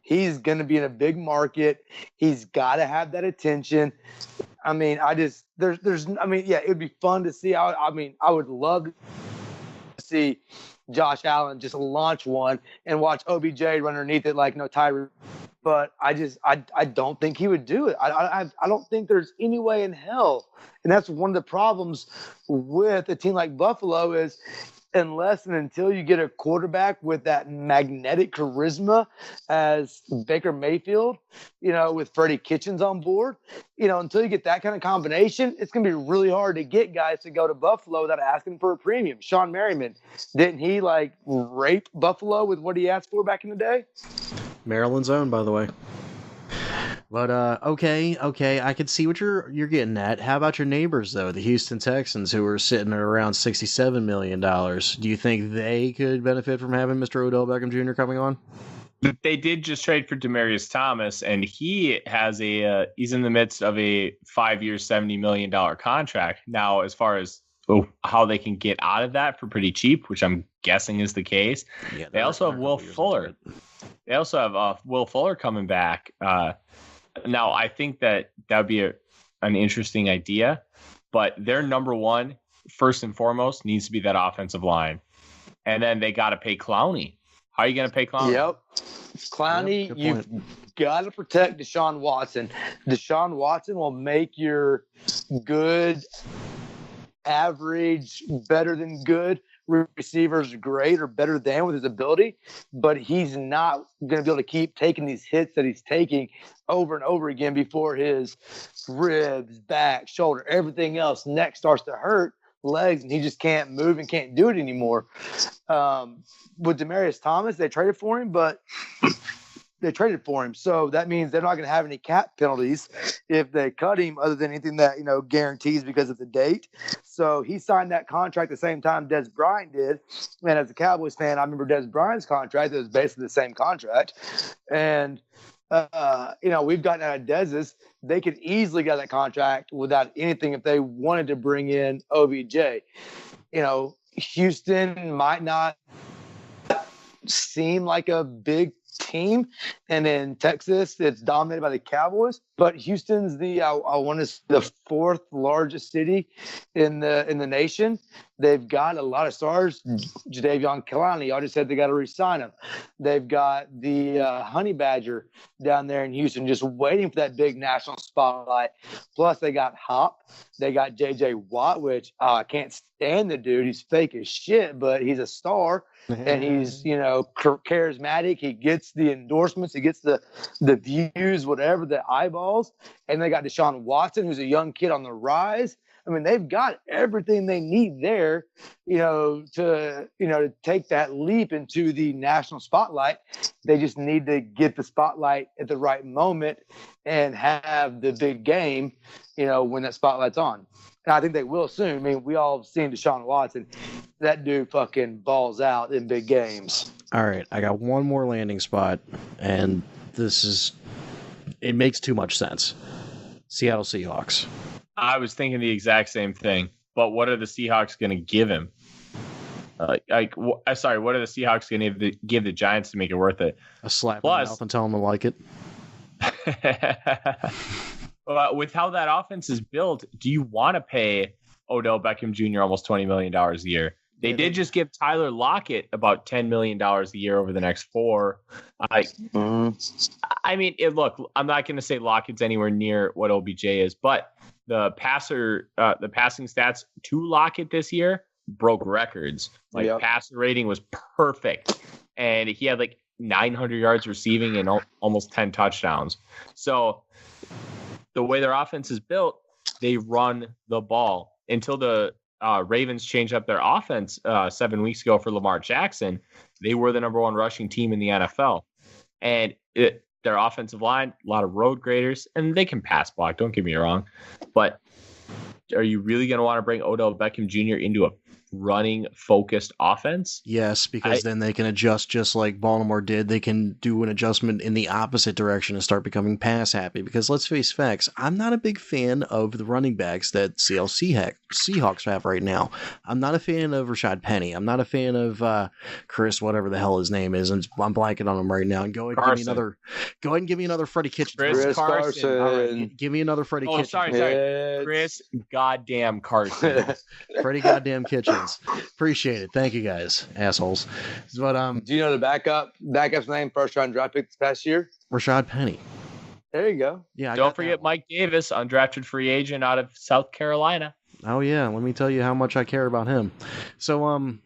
He's going to be in a big market. He's got to have that attention. I mean, it would be fun to see. I would love to see Josh Allen just launch one and watch OBJ run underneath it like no Tyree. But I don't think he would do it. I don't think there's any way in hell. And that's one of the problems with a team like Buffalo is, unless and until you get a quarterback with that magnetic charisma as Baker Mayfield, with Freddie Kitchens on board, until you get that kind of combination, it's going to be really hard to get guys to go to Buffalo without asking for a premium. Sean Merriman, didn't he rape Buffalo with what he asked for back in the day? Maryland's own, by the way. But okay, I can see what you're getting at. How about your neighbors though, the Houston Texans, who are sitting at around $67 million? Do you think they could benefit from having Mr. Odell Beckham Jr. coming on? They did just trade for Demaryius Thomas, and he has he's in the midst of a 5-year, $70 million contract. Now, as far as how they can get out of that for pretty cheap, which I'm guessing is the case, they also have Will Fuller. They also have Will Fuller coming back. Now, I think that would be an interesting idea, but their number one, first and foremost, needs to be that offensive line. And then they got to pay Clowney. How are you going to pay Clowney? Yep. Clowney, you've got to protect Deshaun Watson. Deshaun Watson will make your good, average, better than good receivers great or better than with his ability, but he's not going to be able to keep taking these hits that he's taking over and over again before his ribs, back, shoulder, everything else, neck starts to hurt, legs, and he just can't move and can't do it anymore. With Demaryius Thomas, they traded for him, but so that means they're not going to have any cap penalties if they cut him, other than anything that guarantees because of the date. So he signed that contract the same time Des Bryant did, and as a Cowboys fan, I remember Des Bryant's contract. It was basically the same contract, and we've gotten out of Dez's. They could easily get that contract without anything if they wanted to bring in OBJ. Houston might not seem like a big team, and in Texas it's dominated by the Cowboys, but Houston's the fourth largest city in the nation. They've got a lot of stars. Jadeveon Clowney, y'all just said they got to re-sign him. They've got the Honey Badger down there in Houston just waiting for that big national spotlight. Plus they got Hop, they got JJ Watt, which I can't stand the dude. He's fake as shit, but he's a star. And he's, charismatic. He gets the endorsements. He gets the views, whatever, the eyeballs. And they got Deshaun Watson, who's a young kid on the rise. I mean, they've got everything they need there, to take that leap into the national spotlight. They just need to get the spotlight at the right moment and have the big game, when that spotlight's on. And I think they will soon. I mean, we all have seen Deshaun Watson. That dude fucking balls out in big games. All right, I got one more landing spot, and it makes too much sense. Seattle Seahawks. I was thinking the exact same thing, but what are the Seahawks going to give him? What are the Seahawks going to give the Giants to make it worth it? A slap in the mouth and tell them to like it. With how that offense is built, do you want to pay Odell Beckham Jr. almost $20 million a year? They did just give Tyler Lockett about $10 million a year over the next 4. I mean, look, I'm not going to say Lockett's anywhere near what OBJ is, but the passing stats to Lockett this year broke records. Passer rating was perfect, and he had 900 yards receiving and almost 10 touchdowns. So the way their offense is built, they run the ball until the Ravens changed up their offense 7 weeks ago for Lamar Jackson. They were the number 1 rushing team in the NFL. And their offensive line, a lot of road graders, and they can pass block, don't get me wrong. But are you really going to want to bring Odell Beckham Jr. into a running focused offense? Yes, because then they can adjust just like Baltimore did. They can do an adjustment in the opposite direction and start becoming pass happy. Because let's face facts, I'm not a big fan of the running backs that Seahawks have right now. I'm not a fan of Rashad Penny. I'm not a fan of Chris, whatever the hell his name is. I'm blanking on him right now. And go ahead and give me another Freddie Kitchens. Chris Carson. All right, give me another Freddie Kitchens. Sorry. Chris goddamn Carson. Freddie goddamn Kitchens. Appreciate it. Thank you guys, assholes. But do you know the backup's name, first round draft pick this past year? Rashad Penny. There you go. Yeah. Don't forget Mike Davis, undrafted free agent out of South Carolina. Oh yeah, let me tell you how much I care about him. So I'm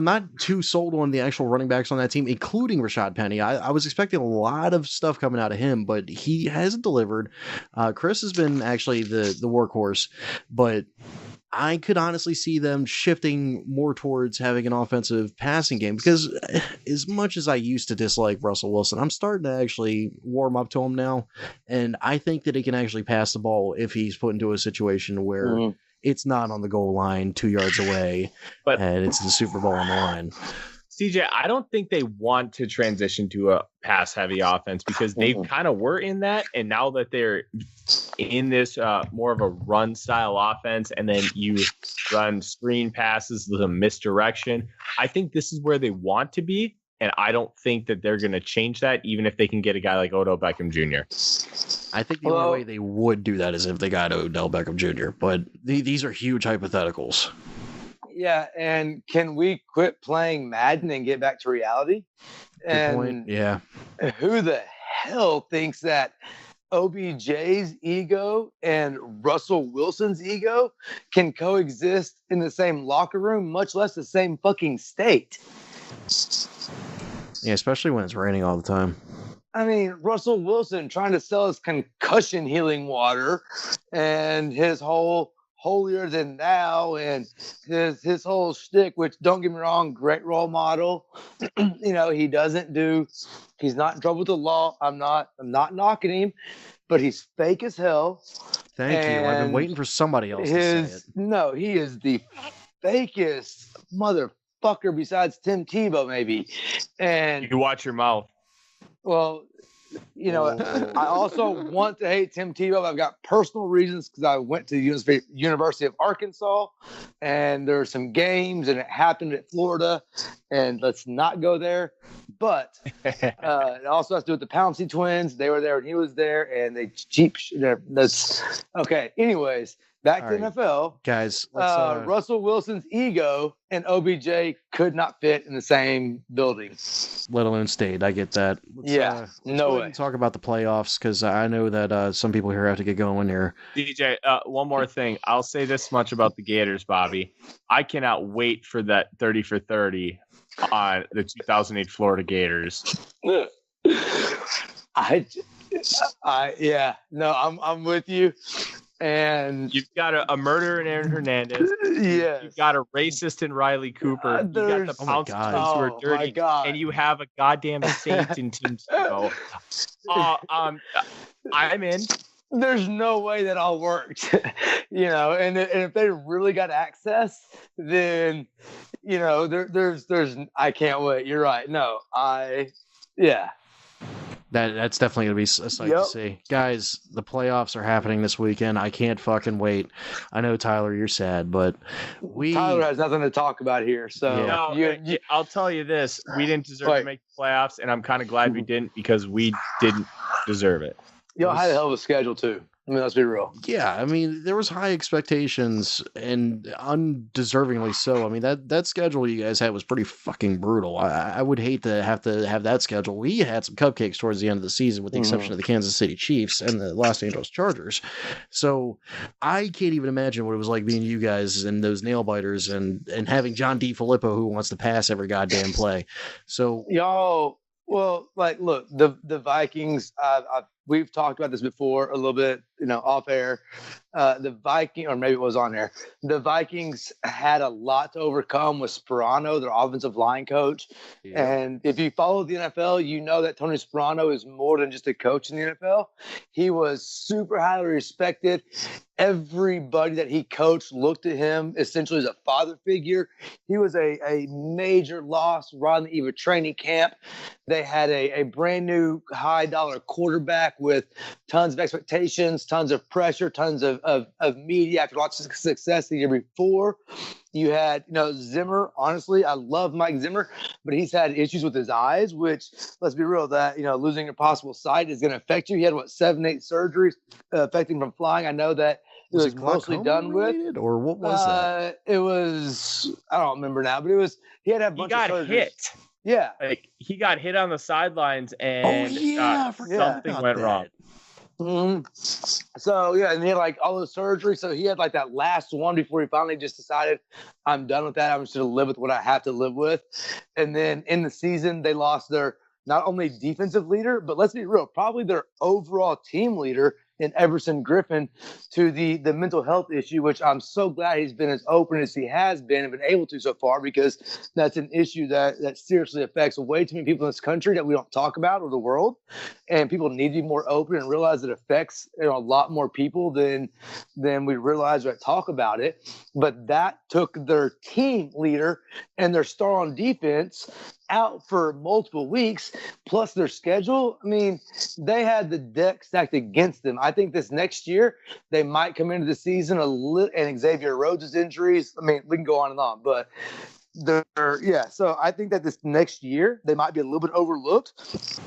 not too sold on the actual running backs on that team, including Rashad Penny. I was expecting a lot of stuff coming out of him, but he hasn't delivered. Chris has been actually the workhorse, but I could honestly see them shifting more towards having an offensive passing game, because as much as I used to dislike Russell Wilson, I'm starting to actually warm up to him now. And I think that he can actually pass the ball if he's put into a situation where it's not on the goal line 2 yards away, and it's the Super Bowl on the line. CJ, I don't think they want to transition to a pass-heavy offense, because they kind of were in that, and now that they're in this more of a run-style offense, and then you run screen passes with a misdirection, I think this is where they want to be, and I don't think that they're going to change that, even if they can get a guy like Odell Beckham Jr. I think the only way they would do that is if they got Odell Beckham Jr., but these are huge hypotheticals. Yeah, and can we quit playing Madden and get back to reality? Good point. Yeah. Who the hell thinks that OBJ's ego and Russell Wilson's ego can coexist in the same locker room, much less the same fucking state? Yeah, especially when it's raining all the time. I mean, Russell Wilson trying to sell his concussion healing water and his whole holier than thou and his whole shtick, which, don't get me wrong, great role model. He's not in trouble with the law. I'm not knocking him, but he's fake as hell. Thank you. I've been waiting for somebody else to say it. No, he is the fakest motherfucker besides Tim Tebow, maybe. And you watch your mouth. Well, I also want to hate Tim Tebow. I've got personal reasons, because I went to the University of Arkansas, and there were some games, and it happened at Florida, and let's not go there. But it also has to do with the Pouncey twins. They were there, and he was there, and they that's okay. Anyways, back to NFL. Guys, Russell Wilson's ego and OBJ could not fit in the same building. Let alone stayed. I get that. Let's no way. Talk about the playoffs, because I know that some people here have to get going here. DJ, one more thing. I'll say this much about the Gators, Bobby. I cannot wait for that 30 for 30 on the 2008 Florida Gators. I'm with you. And you've got a murderer in Aaron Hernandez. yeah, You've got a racist in Riley Cooper. You got the Oh my pounce God. twins who are Oh my dirty, God. and you have a goddamn saint in Team Tebow. I'm in. there's no way that all worked, and if they really got access, then there's I can't wait. You're right. No, yeah. That's definitely gonna be a sight Yep. to see, guys. The playoffs are happening this weekend. I can't fucking wait. I know, Tyler, you're sad, but Tyler has nothing to talk about here, so No, I'll tell you this: we didn't deserve to make the playoffs, and I'm kind of glad we didn't because we didn't deserve it. y'all had a hell of a schedule too. I mean, let's be real. Yeah, I mean, there was high expectations, and undeservingly so. I mean, that schedule you guys had was pretty fucking brutal. I would hate to have that schedule. We had some cupcakes towards the end of the season, with the exception of the Kansas City Chiefs and the Los Angeles Chargers. So I can't even imagine what it was like being you guys and those nail biters, and having John DeFilippo who wants to pass every goddamn play. So Y'all, well, like, look, the Vikings. We've talked about this before a little bit, off air. The Viking, or maybe it was on air. The Vikings had a lot to overcome with Sperano, their offensive line coach. Yeah. And if you follow the NFL, you know that Tony Sperano is more than just a coach in the NFL. He was super highly respected. Everybody that he coached looked at him essentially as a father figure. He was a major loss right on the eve of training camp. They had a brand new high dollar quarterback with tons of expectations, tons of pressure, tons of media after lots of success the year before. You had, Zimmer. Honestly, I love Mike Zimmer, but he's had issues with his eyes, which, let's be real, that, losing your possible sight is going to affect you. He had, 7-8 surgeries affecting from flying. I know that it was mostly done related, or what was that? It was, I don't remember now, but he had a bunch of surgeries. He got hit. Yeah. Like, he got hit on the sidelines, and something went wrong. Mm-hmm. So yeah, and he had all those surgeries. So he had that last one before he finally just decided, I'm done with that. I'm just going to live with what I have to live with. And then in the season, they lost their not only defensive leader, but let's be real, probably their overall team leader in Everson Griffin to the mental health issue, which I'm so glad he's been as open as he has been and been able to so far, because that's an issue that seriously affects way too many people in this country that we don't talk about, or the world. And people need to be more open and realize it affects a lot more people than we realize or talk about it. But that took their team leader and their star on defense out for multiple weeks, plus their schedule. I mean, they had the deck stacked against them. I think this next year they might come into the season and Xavier Rhodes' injuries. I mean, we can go on and on, but so I think that this next year they might be a little bit overlooked,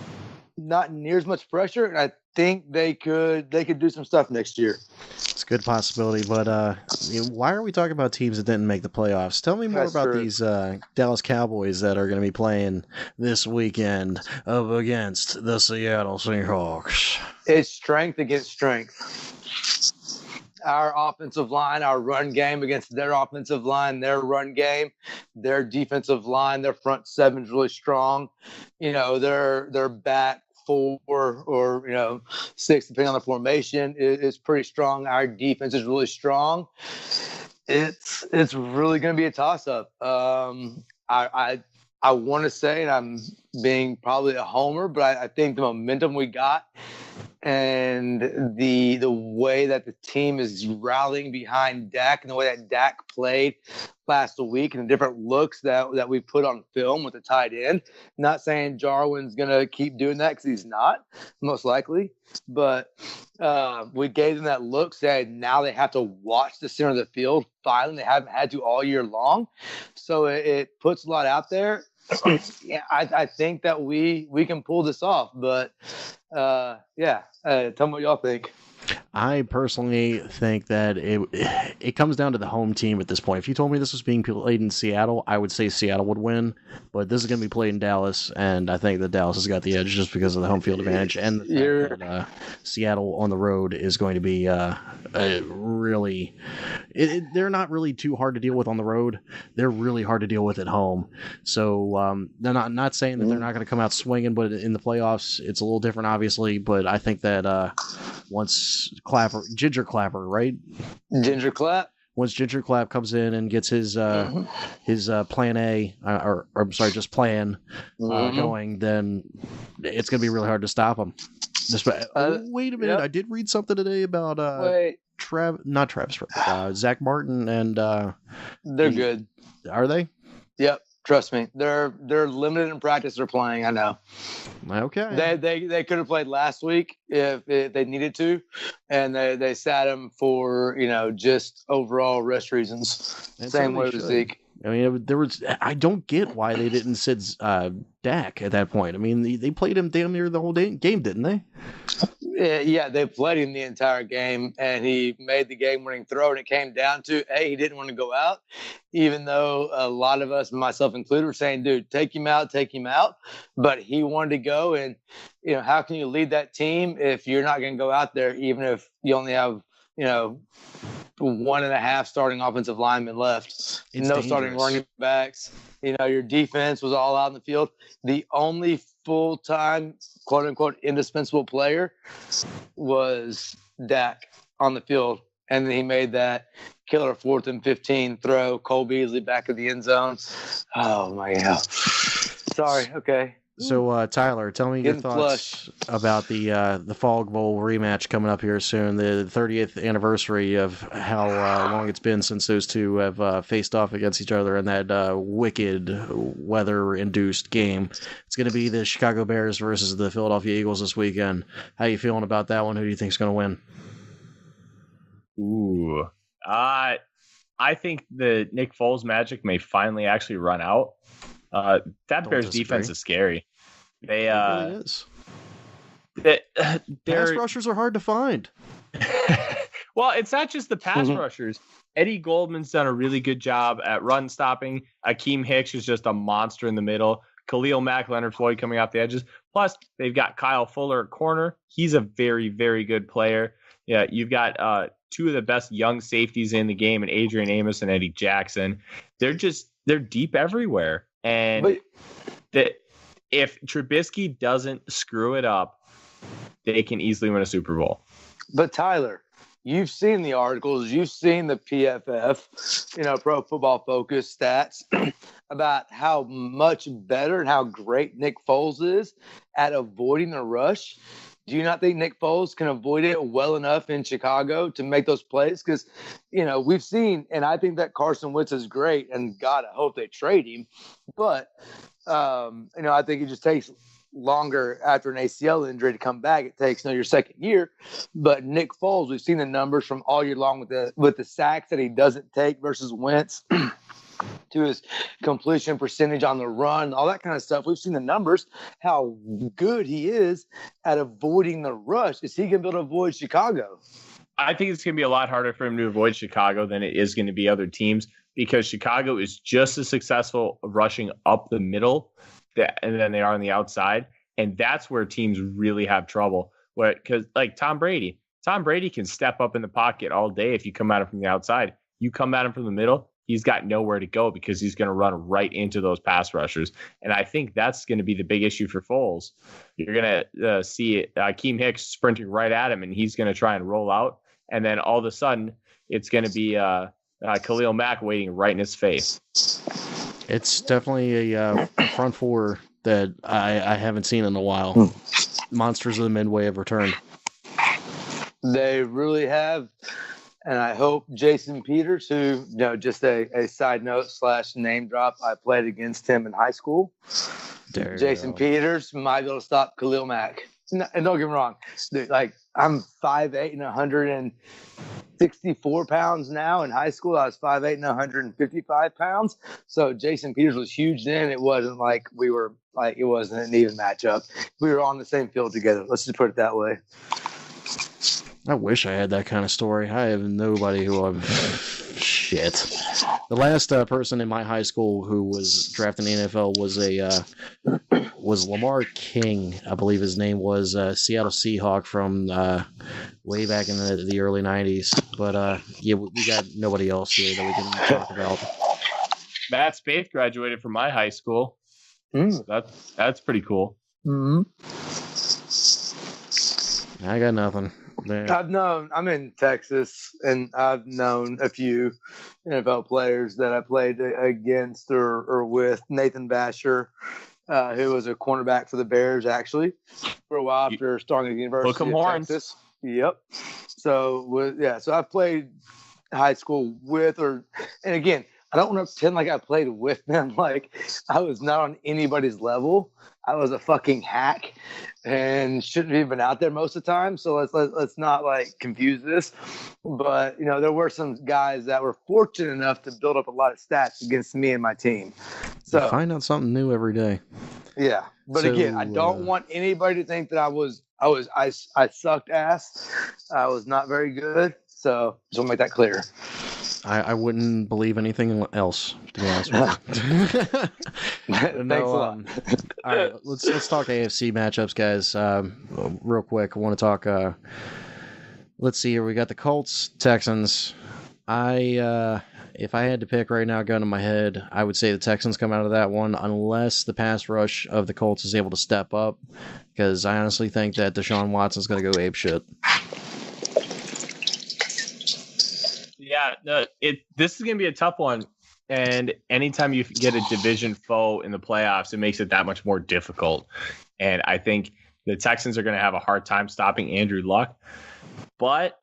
not near as much pressure, and I think they could do some stuff next year. It's a good possibility, but why are we talking about teams that didn't make the playoffs? Tell me more about these Dallas Cowboys that are going to be playing this weekend up against the Seattle Seahawks. It's strength against strength. Our offensive line, our run game against their offensive line, their run game, their defensive line, their front seven is really strong. Their back four or 6, depending on the formation, is pretty strong. Our defense is really strong. It's really going to be a toss-up. I want to say, and I'm being probably a homer, but I think the momentum we got and the way that the team is rallying behind Dak and the way that Dak played last week and the different looks that we put on film with the tight end. Not saying Jarwin's going to keep doing that, because he's not, most likely. But we gave them that look, saying now they have to watch the center of the field. Finally, they haven't had to all year long. So it puts a lot out there. Yeah, I think that we can pull this off. But, tell me what y'all think. I personally think that it comes down to the home team at this point. If you told me this was being played in Seattle, I would say Seattle would win. But this is going to be played in Dallas, and I think that Dallas has got the edge just because of the home field advantage. And the fact that Seattle on the road is going to be really... they're not really too hard to deal with on the road. They're really hard to deal with at home. So they're not saying that they're not going to come out swinging, but in the playoffs, it's a little different, obviously. But I think that once Ginger Clapper, right? Ginger Clap. Once Ginger Clap comes in and gets his plan A, or I'm sorry, just plan going, then it's going to be really hard to stop him. Wait a minute, Yep. I did read something today about not Travis, Zach Martin, and they're good. Are they? Yep. Trust me, they're limited in practice. They're playing. I know. Okay. They could have played last week if they needed to, and they sat him for just overall rest reasons. Same way with Zeke. I mean, I don't get why they didn't sit Dak at that point. I mean, they played him damn near the whole game, didn't they? Yeah, they played him the entire game, and he made the game-winning throw, and it came down to, he didn't want to go out, even though a lot of us, myself included, were saying, dude, take him out. But he wanted to go, and, how can you lead that team if you're not going to go out there, even if you only have, 1.5 starting offensive linemen left, it's no dangerous. starting running backs. Your defense was all out in the field. The only full-time, quote-unquote, indispensable player was Dak on the field. And then he made that killer 4th and 15 throw. Cole Beasley back of the end zone. Oh, my God. Sorry. Okay. So, Tyler, tell me your Getting thoughts about the Fog Bowl rematch coming up here soon, the 30th anniversary of how long it's been since those two have faced off against each other in that wicked weather-induced game. It's going to be the Chicago Bears versus the Philadelphia Eagles this weekend. How you feeling about that one? Who do you think is going to win? Ooh. I think the Nick Foles magic may finally actually run out. That Bears defense is scary. It really is. Pass rushers are hard to find. Well, it's not just the pass rushers. Eddie Goldman's done a really good job at run stopping. Akeem Hicks is just a monster in the middle. Khalil Mack, Leonard Floyd coming off the edges. Plus, they've got Kyle Fuller at corner. He's a very, very good player. Yeah, you've got two of the best young safeties in the game, and Adrian Amos and Eddie Jackson. They're deep everywhere. And if Trubisky doesn't screw it up, they can easily win a Super Bowl. But Tyler, you've seen the articles, you've seen the PFF, Pro Football Focus stats about how much better and how great Nick Foles is at avoiding the rush. Do you not think Nick Foles can avoid it well enough in Chicago to make those plays? Because, we've seen, and I think that Carson Wentz is great, and God, I hope they trade him. But, I think it just takes longer after an ACL injury to come back. It takes your second year. But Nick Foles, we've seen the numbers from all year long with the sacks that he doesn't take versus Wentz. To his completion percentage on the run, all that kind of stuff. We've seen the numbers, how good he is at avoiding the rush. Is he going to be able to avoid Chicago? I think it's going to be a lot harder for him to avoid Chicago than it is going to be other teams, because Chicago is just as successful rushing up the middle than they are on the outside. And that's where teams really have trouble. Because like Tom Brady can step up in the pocket all day if you come at him from the outside. You come at him from the middle, he's got nowhere to go because he's going to run right into those pass rushers. And I think that's going to be the big issue for Foles. You're going to see Akeem Hicks sprinting right at him, and he's going to try and roll out. And then all of a sudden, it's going to be Khalil Mack waiting right in his face. It's definitely a front four that I haven't seen in a while. Monsters of the Midway have returned. They really have. And I hope Jason Peters, who, just a side note / name drop, I played against him in high school. Jason Peters might be able to stop Khalil Mack. And don't get me wrong, dude, I'm 5'8" and 164 pounds now. In high school, I was 5'8" and 155 pounds. So Jason Peters was huge then. It wasn't like it wasn't an even matchup. We were on the same field together. Let's just put it that way. I wish I had that kind of story. I have nobody who I'm... Shit. The last person in my high school who was drafted in the NFL was Lamar King, I believe his name was, Seattle Seahawk from way back in the early 90s. But, we got nobody else here that we can talk about. Matt Spaeth graduated from my high school. So that's pretty cool. Mm-hmm. I got nothing. I'm in Texas, and I've known a few NFL players that I played against or with. Nathan Basher, who was a cornerback for the Bears, actually, for a while after starting at the University of Texas. Yep. So, so I've played high school with, and again, I don't want to pretend like I played with them. Like, I was not on anybody's level. I was a fucking hack and shouldn't have been out there most of the time. So let's not like confuse this. But there were some guys that were fortunate enough to build up a lot of stats against me and my team. So you find out something new every day. Yeah, but again, I don't want anybody to think that I sucked ass. I was not very good. So just want to make that clear. I wouldn't believe anything else, to be honest with you. Thanks a lot. All right, let's talk AFC matchups, guys. Real quick, I want to talk. Let's see here. We got the Colts, Texans. If I had to pick right now, gun to my head, I would say the Texans come out of that one, unless the pass rush of the Colts is able to step up, because I honestly think that Deshaun Watson's going to go apeshit. Yeah, this is going to be a tough one. And anytime you get a division foe in the playoffs, it makes it that much more difficult. And I think the Texans are going to have a hard time stopping Andrew Luck. But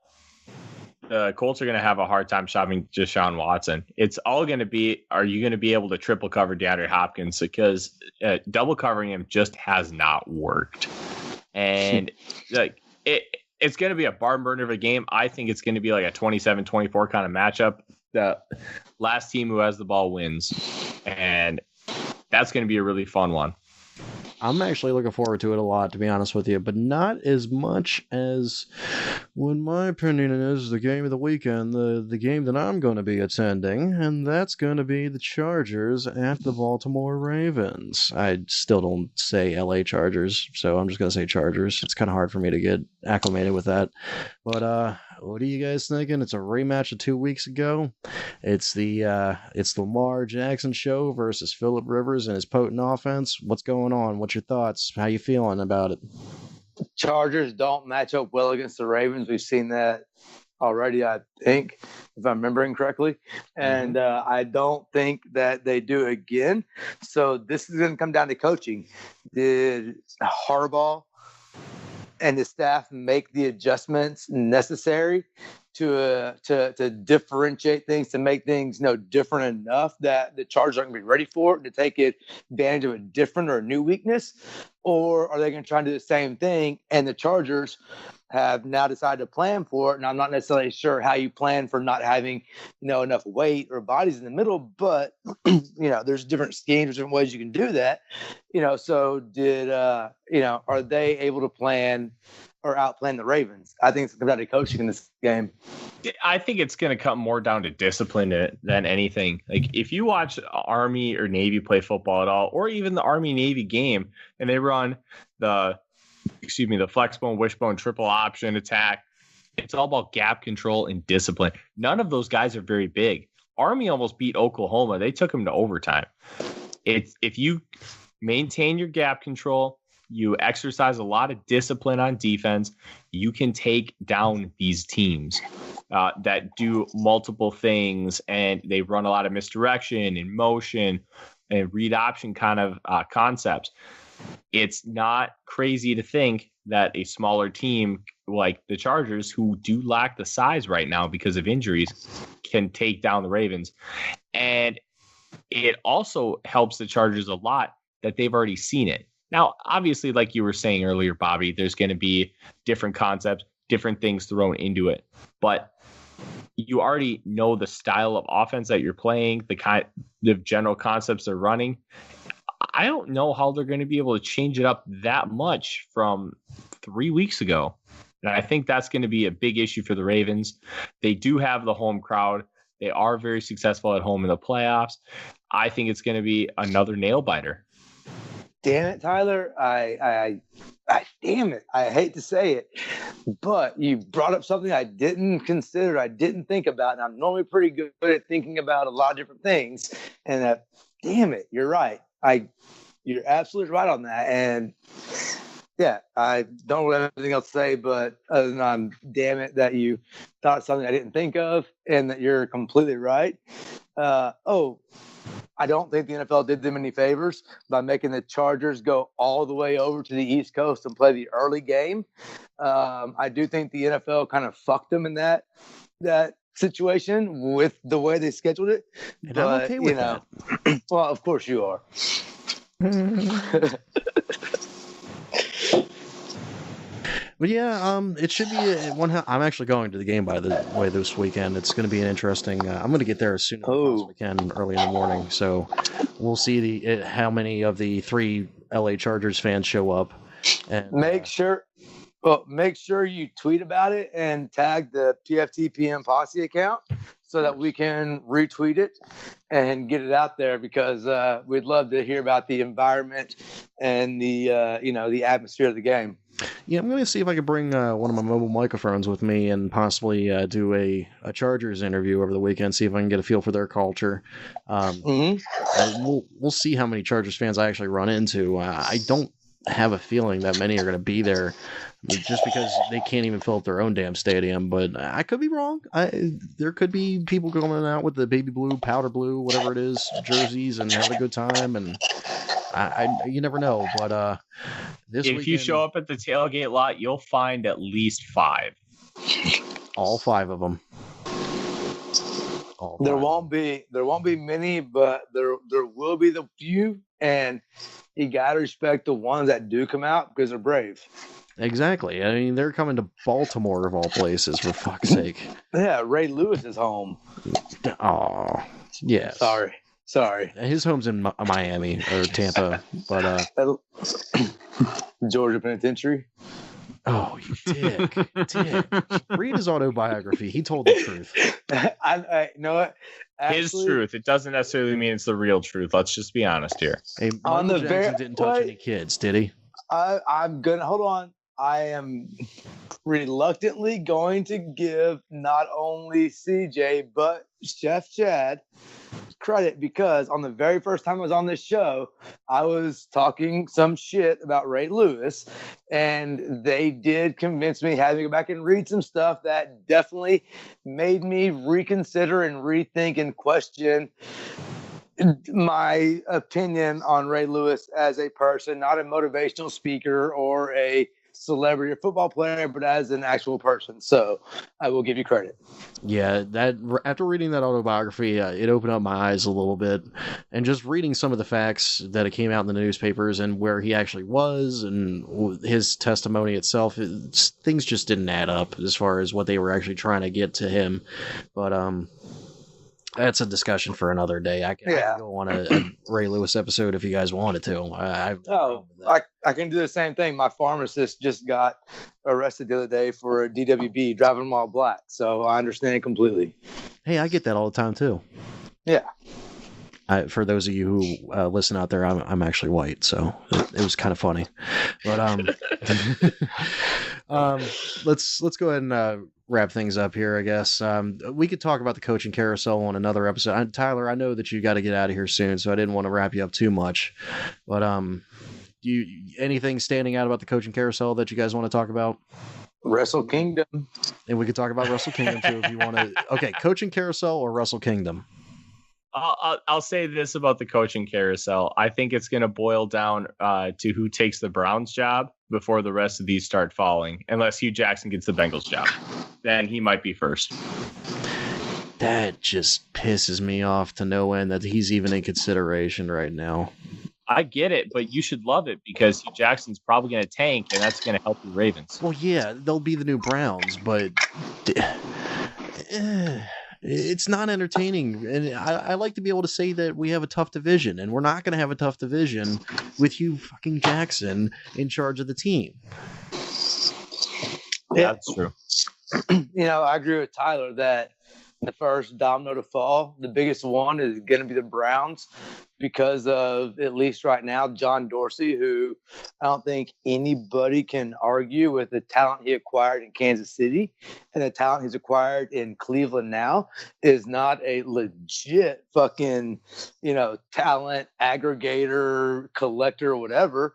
the Colts are going to have a hard time stopping Deshaun Watson. It's all going to be, are you going to be able to triple cover DeAndre Hopkins? Because double covering him just has not worked. And it's going to be a barn burner of a game. I think it's going to be like a 27-24 kind of matchup. The last team who has the ball wins. And that's going to be a really fun one. I'm actually looking forward to it a lot, to be honest with you, but not as much as what my opinion is the game of the weekend, the game that I'm going to be attending, and that's going to be the Chargers at the Baltimore Ravens. I still don't say LA Chargers, so I'm just going to say Chargers. It's kind of hard for me to get acclimated with that. But what are you guys thinking? It's a rematch of 2 weeks ago. It's the Lamar Jackson show versus Phillip Rivers and his potent offense. What's going on? What's your thoughts? How you feeling about it? Chargers don't match up well against the Ravens. We've seen that already, I think, if I'm remembering correctly. And I don't think that they do again. So this is going to come down to coaching. Did Harbaugh and the staff make the adjustments necessary to differentiate things, to make things different enough that the Chargers aren't going to be ready for it, to take advantage of a different or a new weakness? Or are they going to try and do the same thing? And the Chargers have now decided to plan for it. And I'm not necessarily sure how you plan for not having, enough weight or bodies in the middle, but, there's different schemes, different ways you can do that. So are they able to plan or outplan the Ravens? I think it's going to come down to coaching in this game. I think it's going to come more down to discipline than anything. Like, if you watch Army or Navy play football at all, or even the Army-Navy game, and they run the flexbone, wishbone, triple option attack, it's all about gap control and discipline. None of those guys are very big. Army almost beat Oklahoma. They took them to overtime. If you maintain your gap control, you exercise a lot of discipline on defense, you can take down these teams that do multiple things, and they run a lot of misdirection and motion and read option kind of concepts. It's not crazy to think that a smaller team like the Chargers, who do lack the size right now because of injuries, can take down the Ravens. And it also helps the Chargers a lot that they've already seen it. Now, obviously, like you were saying earlier, Bobby, there's going to be different concepts, different things thrown into it. But you already know the style of offense that you're playing, the general concepts they're running. I don't know how they're going to be able to change it up that much from 3 weeks ago. And I think that's going to be a big issue for the Ravens. They do have the home crowd. They are very successful at home in the playoffs. I think it's going to be another nail biter. Damn it, Tyler. I damn it. I hate to say it, but you brought up something I didn't consider, I didn't think about. And I'm normally pretty good at thinking about a lot of different things. And damn it, you're right. You're absolutely right on that. And Yeah, I don't have anything else to say, but other than damn it that you thought something I didn't think of, and that you're completely right. I don't think the NFL did them any favors by making the Chargers go all the way over to the East Coast and play the early game. I do think the NFL kind of fucked them in that situation with the way they scheduled it. And but, I'm okay with that. Well, of course you are. But yeah, it should be one. I'm actually going to the game, by the way, this weekend. It's going to be an interesting. I'm going to get there as soon as I possibly can, early in the morning. So we'll see how many of the 3 LA Chargers fans show up. And make sure you tweet about it and tag the PFTPM Posse account so that we can retweet it and get it out there, because we'd love to hear about the environment and the the atmosphere of the game. Yeah, I'm going to see if I can bring one of my mobile microphones with me and possibly do a Chargers interview over the weekend, see if I can get a feel for their culture. We'll see how many Chargers fans I actually run into. I don't have a feeling that many are going to be there, just because they can't even fill up their own damn stadium. But I could be wrong. There could be people going out with the baby blue, powder blue, whatever it is, jerseys, and having a good time. And you never know. But this if you show up at the tailgate lot, you'll find at least 5. All 5 of them. There won't be many, but there will be the few, and you gotta respect the ones that do come out because they're brave. Exactly. I mean, they're coming to Baltimore of all places, for fuck's sake. Yeah, Ray Lewis is home. Oh, yes. Sorry. His home's in Miami or Tampa, but Georgia Penitentiary. Oh, you dick. Read his autobiography. He told the truth. I you know what? Actually, his truth. It doesn't necessarily mean it's the real truth. Let's just be honest here. Hey, Michael Jackson didn't touch any kids, did he? I'm gonna hold on. I am reluctantly going to give not only CJ but Chef Chad credit, because on the very first time I was on this show, I was talking some shit about Ray Lewis, and they did convince me, had to go back and read some stuff that definitely made me reconsider and rethink and question my opinion on Ray Lewis as a person, not a motivational speaker or a celebrity or football player, but as an actual person. So I will give you credit. Yeah, that after reading that autobiography, it opened up my eyes a little bit, and just reading some of the facts that it came out in the newspapers and where he actually was and his testimony itself, things just didn't add up as far as what they were actually trying to get to him. But that's a discussion for another day. I can go on a Ray Lewis episode if you guys wanted to. I can do the same thing. My pharmacist just got arrested the other day for a DWB, driving while black. So I understand completely. Hey, I get that all the time too. Yeah. For those of you who listen out there, I'm actually white, so it was kind of funny. But let's go ahead and wrap things up here, I guess. We could talk about the coaching carousel on another episode. Tyler, I know that you got to get out of here soon, so I didn't want to wrap you up too much. But anything standing out about the coaching carousel that you guys want to talk about? Wrestle Kingdom. And we could talk about Wrestle Kingdom too if you want to. Okay, coaching carousel or Wrestle Kingdom? I'll say this about the coaching carousel. I think it's going to boil down to who takes the Browns job before the rest of these start falling. Unless Hugh Jackson gets the Bengals job, then he might be first. That just pisses me off to no end that he's even in consideration right now. I get it, but you should love it because Hugh Jackson's probably going to tank, and that's going to help the Ravens. Well, yeah, they'll be the new Browns, but it's not entertaining. And I like to be able to say that we have a tough division, and we're not going to have a tough division with Hugh fucking Jackson in charge of the team. Yeah, that's true. I agree with Tyler that the first domino to fall, the biggest one, is going to be the Browns because of, at least right now, John Dorsey, who I don't think anybody can argue with the talent he acquired in Kansas City and the talent he's acquired in Cleveland now is not a legit fucking, talent aggregator, collector, or whatever.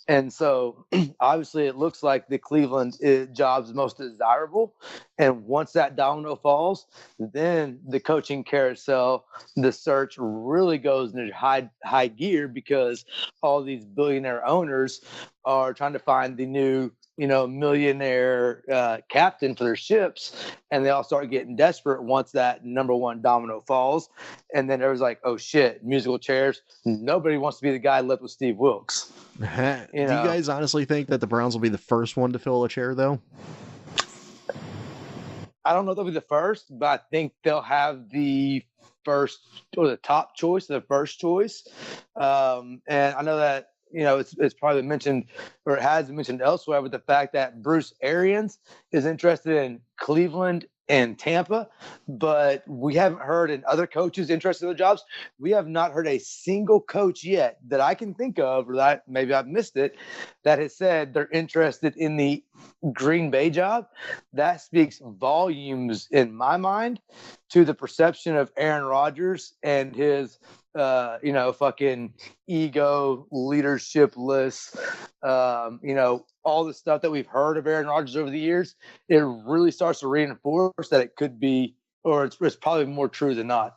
And so obviously it looks like the Cleveland job is most desirable. And once that domino falls, then the coaching carousel, the search really goes into high gear, because all these billionaire owners are trying to find the new, millionaire captain for their ships. And they all start getting desperate once that number one domino falls. And then everyone's like, oh shit, musical chairs. Nobody wants to be the guy left with Steve Wilkes. Do you guys honestly think that the Browns will be the first one to fill a chair, though? I don't know if they'll be the first, but I think they'll have the first or the top choice, the first choice. And I know that, it's probably mentioned, or it has been mentioned elsewhere, with the fact that Bruce Arians is interested in Cleveland and Tampa, but we haven't heard in other coaches interested in the jobs. We have not heard a single coach yet that I can think of, or that maybe I've missed it, that has said they're interested in the Green Bay job. That speaks volumes in my mind to the perception of Aaron Rodgers and his fucking ego, leadershipless, all the stuff that we've heard of Aaron Rodgers over the years. It really starts to reinforce that it could be, or it's probably more true than not.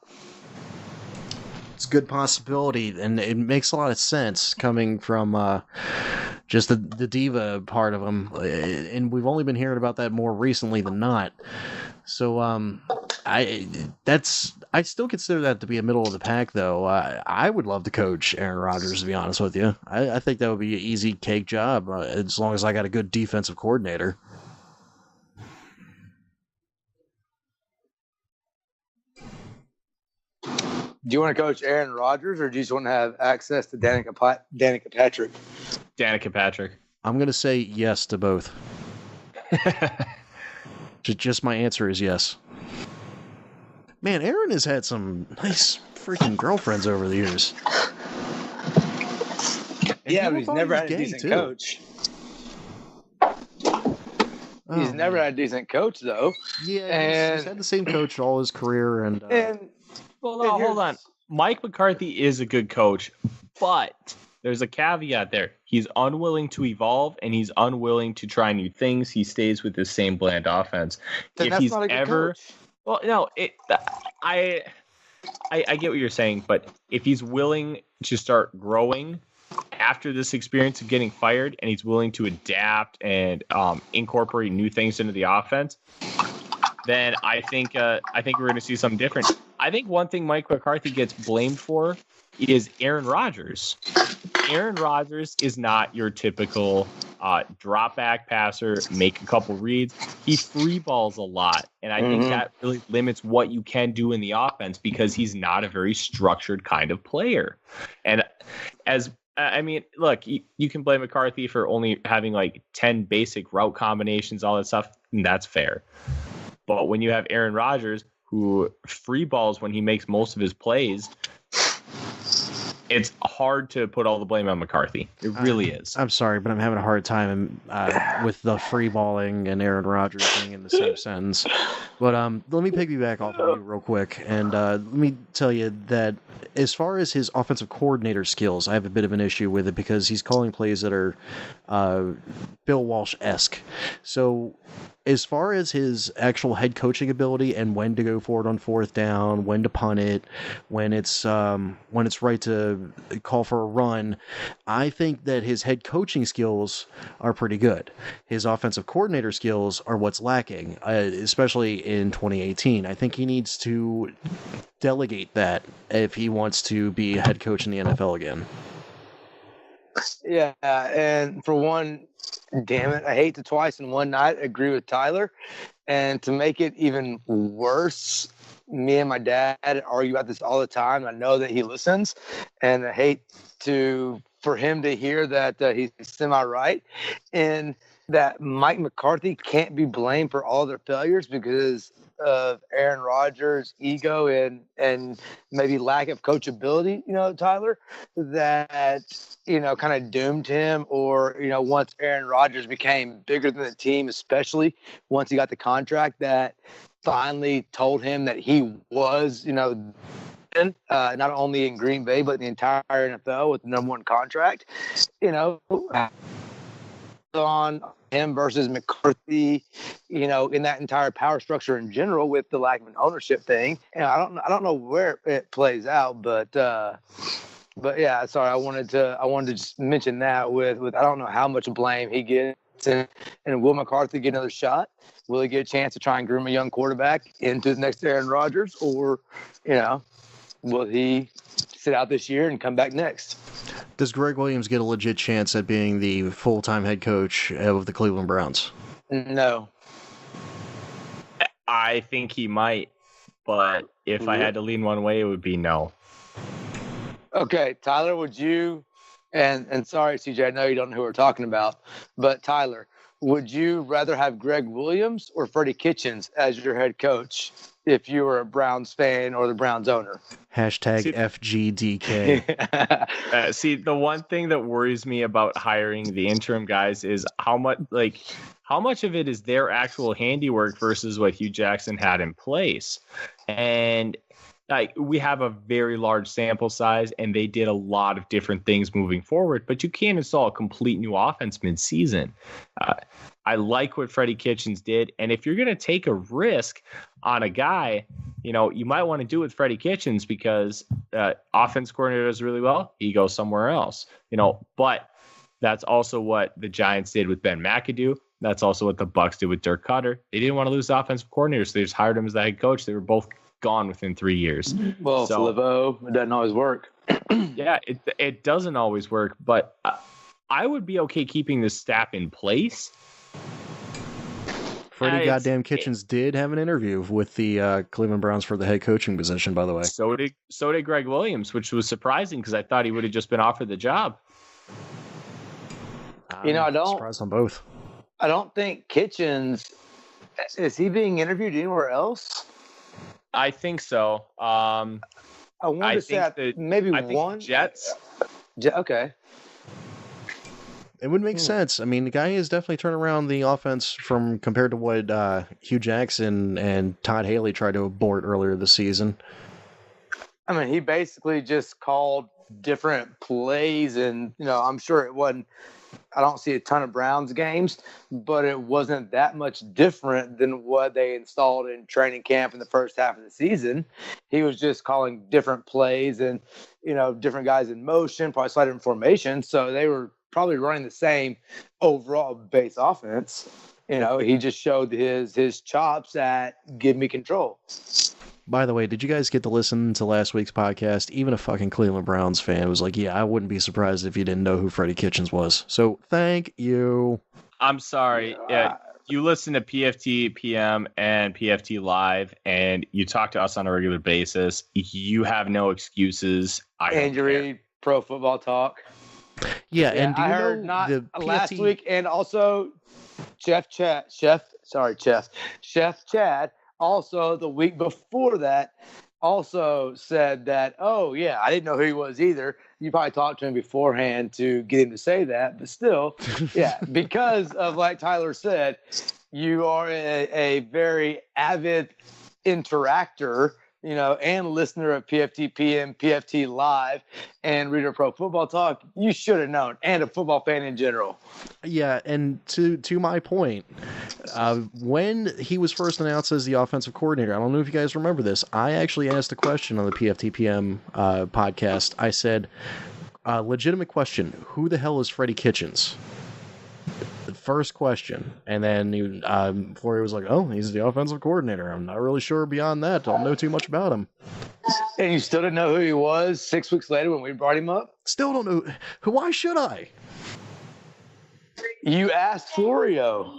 It's a good possibility, and it makes a lot of sense coming from just the diva part of him, and we've only been hearing about that more recently than not. So I still consider that to be a middle of the pack, though. I would love to coach Aaron Rodgers, to be honest with you. I think that would be an easy cake job, as long as I got a good defensive coordinator. Do you want to coach Aaron Rodgers, or do you just want to have access to Danica Patrick? Danica Patrick. I'm going to say yes to both. Just my answer is yes. Man, Aaron has had some nice freaking girlfriends over the years. Yeah, but he's never had a decent coach. He's never had a decent coach, though. Yeah, he's had the same coach all his career. And hold on. Mike McCarthy is a good coach, but there's a caveat there. He's unwilling to evolve, and he's unwilling to try new things. He stays with the same bland offense. Then if that's he's not a good ever, coach. well, no, I get what you're saying, but if he's willing to start growing after this experience of getting fired, and he's willing to adapt and incorporate new things into the offense, then I think we're going to see something different. I think one thing Mike McCarthy gets blamed for is Aaron Rodgers. Aaron Rodgers is not your typical drop back passer, make a couple reads. He free balls a lot. And I think that really limits what you can do in the offense, because he's not a very structured kind of player. And look, you can blame McCarthy for only having like 10 basic route combinations, all that stuff, and that's fair. But when you have Aaron Rodgers, who free balls when he makes most of his plays, it's hard to put all the blame on McCarthy. It really is. I'm sorry, but I'm having a hard time with the free balling and Aaron Rodgers being in the same sentence. But let me piggyback off of you real quick, and let me tell you that as far as his offensive coordinator skills, I have a bit of an issue with it, because he's calling plays that are Bill Walsh-esque. So as far as his actual head coaching ability and when to go for it on fourth down, when to punt it, when it's right to call for a run, I think that his head coaching skills are pretty good. His offensive coordinator skills are what's lacking, especially in 2018. I think he needs to delegate that if he wants to be a head coach in the NFL again. Yeah, and for one, damn it, I hate to twice in one night agree with Tyler. And to make it even worse, me and my dad argue about this all the time. I know that he listens, and I hate for him to hear that he's semi-right, and that Mike McCarthy can't be blamed for all their failures because of Aaron Rodgers' ego and maybe lack of coachability, Tyler, that, kind of doomed him, or, once Aaron Rodgers became bigger than the team, especially once he got the contract, that finally told him that he was, not only in Green Bay, but in the entire NFL with the #1 contract. On him versus McCarthy, in that entire power structure in general with the lack of an ownership thing. And I don't know where it plays out, but yeah, sorry, I wanted to just mention that with I don't know how much blame he gets, and will McCarthy get another shot? Will he get a chance to try and groom a young quarterback into the next Aaron Rodgers, or will he sit out this year and come back next? Does Greg Williams get a legit chance at being the full-time head coach of the Cleveland Browns? No. I think he might, but if I had to lean one way, it would be no. Okay, Tyler, would you, and sorry, CJ, I know you don't know who we're talking about, but Tyler, would you rather have Greg Williams or Freddie Kitchens as your head coach if you were a Browns fan or the Browns owner? Hashtag FGDK. See, the one thing that worries me about hiring the interim guys is how much of it is their actual handiwork versus what Hugh Jackson had in place. And we have a very large sample size, and they did a lot of different things moving forward, but you can't install a complete new offense mid-season. I like what Freddie Kitchens did, and if you're going to take a risk on a guy, you might want to do it with Freddie Kitchens because offense coordinator does really well. He goes somewhere else, but that's also what the Giants did with Ben McAdoo. That's also what the Bucks did with Dirk Cutter. They didn't want to lose the offensive coordinator, so they just hired him as the head coach. They were both gone within 3 years. Well, so, Flavo, it doesn't always work. Yeah, it doesn't always work, but I would be okay keeping this staff in place. Freddie goddamn Kitchens did have an interview with the Cleveland Browns for the head coaching position, by the way. So did Greg Williams, which was surprising because I thought he would have just been offered the job. I don't surprised on both. I don't think Kitchens is he being interviewed anywhere else? I think so. I want to say maybe one Jets. Okay. It would make sense. I mean, the guy has definitely turned around the offense from compared to what Hugh Jackson and Todd Haley tried to abort earlier this season. I mean, he basically just called different plays, and I'm sure it wasn't. I don't see a ton of Browns games, but it wasn't that much different than what they installed in training camp in the first half of the season. He was just calling different plays and, different guys in motion, probably slightly in formation. So they were probably running the same overall base offense. He just showed his chops at give me control. By the way, did you guys get to listen to last week's podcast? Even a fucking Cleveland Browns fan was like, yeah, I wouldn't be surprised if you didn't know who Freddie Kitchens was. So thank you. I'm sorry. You listen to PFT PM and PFT Live, and you talk to us on a regular basis. You have no excuses. And you read Pro Football Talk. Yeah, and do you I know heard not the last PFT... week, and also Chef Chad. Also, the week before that, also said that, oh, yeah, I didn't know who he was either. You probably talked to him beforehand to get him to say that. But still, yeah, because of, like Tyler said, you are a very avid interactor, and listener of PFT PM, PFT Live, and reader of Pro Football Talk. You should have known, and a football fan in general. Yeah, and to my point, when he was first announced as the offensive coordinator, I don't know if you guys remember this, I actually asked a question on the PFT PM podcast. I said, legitimate question, who the hell is Freddie Kitchens? The first question. And then Flory was like, oh, he's the offensive coordinator. I'm not really sure beyond that. Don't know too much about him. And you still didn't know who he was 6 weeks later when we brought him up? Still don't know. Why should I? You asked Florio.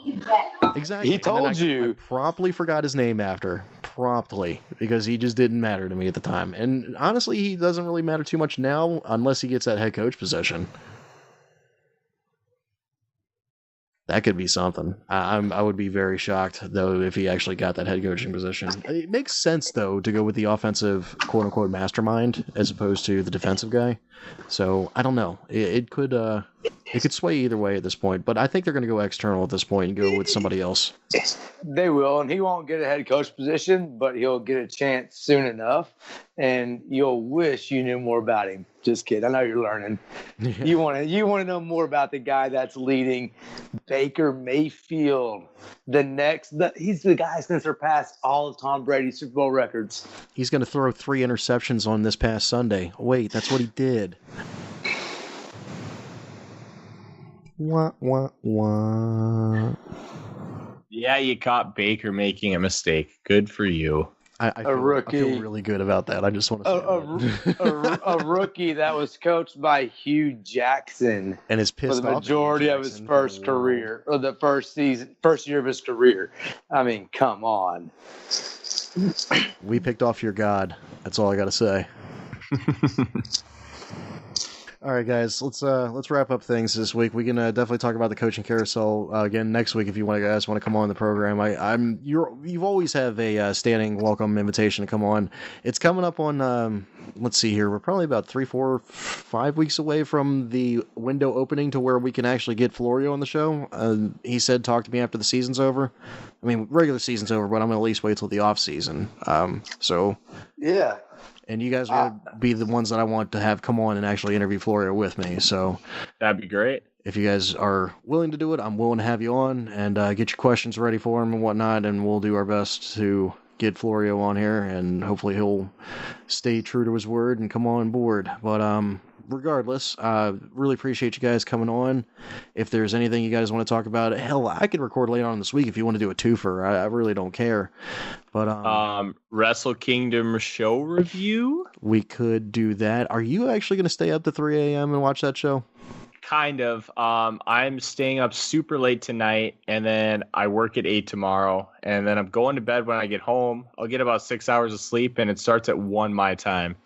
Exactly. He told you. I promptly forgot his name after. Promptly. Because he just didn't matter to me at the time. And honestly, he doesn't really matter too much now unless he gets that head coach position. That could be something. I would be very shocked, though, if he actually got that head coaching position. It makes sense, though, to go with the offensive quote-unquote mastermind as opposed to the defensive guy. So, I don't know. It could It could sway either way at this point, but I think they're going to go external at this point and go with somebody else. They will, and he won't get a head coach position, but he'll get a chance soon enough, and you'll wish you knew more about him. Just kidding. I know you're learning. Yeah. You want to know more about the guy that's leading Baker Mayfield. He's the guy that's going to surpass all of Tom Brady's Super Bowl records. He's going to throw 3 interceptions on this past Sunday. Wait, that's what he did. Wah, wah, wah. Yeah, you caught Baker making a mistake. Good for you. I feel really good about that. I just want to say a rookie that was coached by Hugh Jackson and is pissed for the off majority of his first career, or the first year of his career. I mean, come on. We picked off your god. That's all I got to say. All right, guys, let's wrap up things this week. We can definitely talk about the coaching carousel again next week if you guys want to come on the program. You've always have a standing welcome invitation to come on. It's coming up on let's see here. We're probably about 3, 4, 5 weeks away from the window opening to where we can actually get Florio on the show. He said talk to me after the season's over. I mean, regular season's over, but I'm gonna at least wait till the off season. So yeah. And you guys are going to be the ones that I want to have come on and actually interview Florio with me. So that'd be great. If you guys are willing to do it, I'm willing to have you on and get your questions ready for him and whatnot. And we'll do our best to get Florio on here. And hopefully he'll stay true to his word and come on board. But regardless, really appreciate you guys coming on. If there's anything you guys want to talk about, hell, I could record later on this week if you want to do a twofer. I really don't care. But Wrestle Kingdom show review? We could do that. Are you actually going to stay up to 3 a.m. and watch that show? Kind of. I'm staying up super late tonight, and then I work at 8 tomorrow, and then I'm going to bed when I get home. I'll get about 6 hours of sleep, and it starts at 1 my time.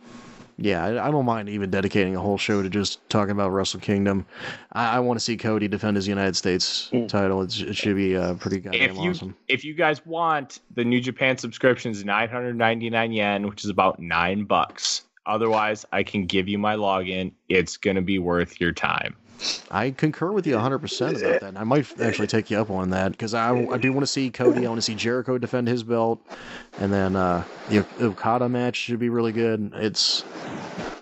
Yeah, I don't mind even dedicating a whole show to just talking about Wrestle Kingdom. I want to see Cody defend his United States title. It should be pretty goddamn awesome. If you guys want, the New Japan subscription is 999 yen, which is about $9. Otherwise, I can give you my login. It's going to be worth your time. I concur with you 100% about that. I might actually take you up on that because I do want to see Cody. I want to see Jericho defend his belt. And then the Okada match should be really good. It's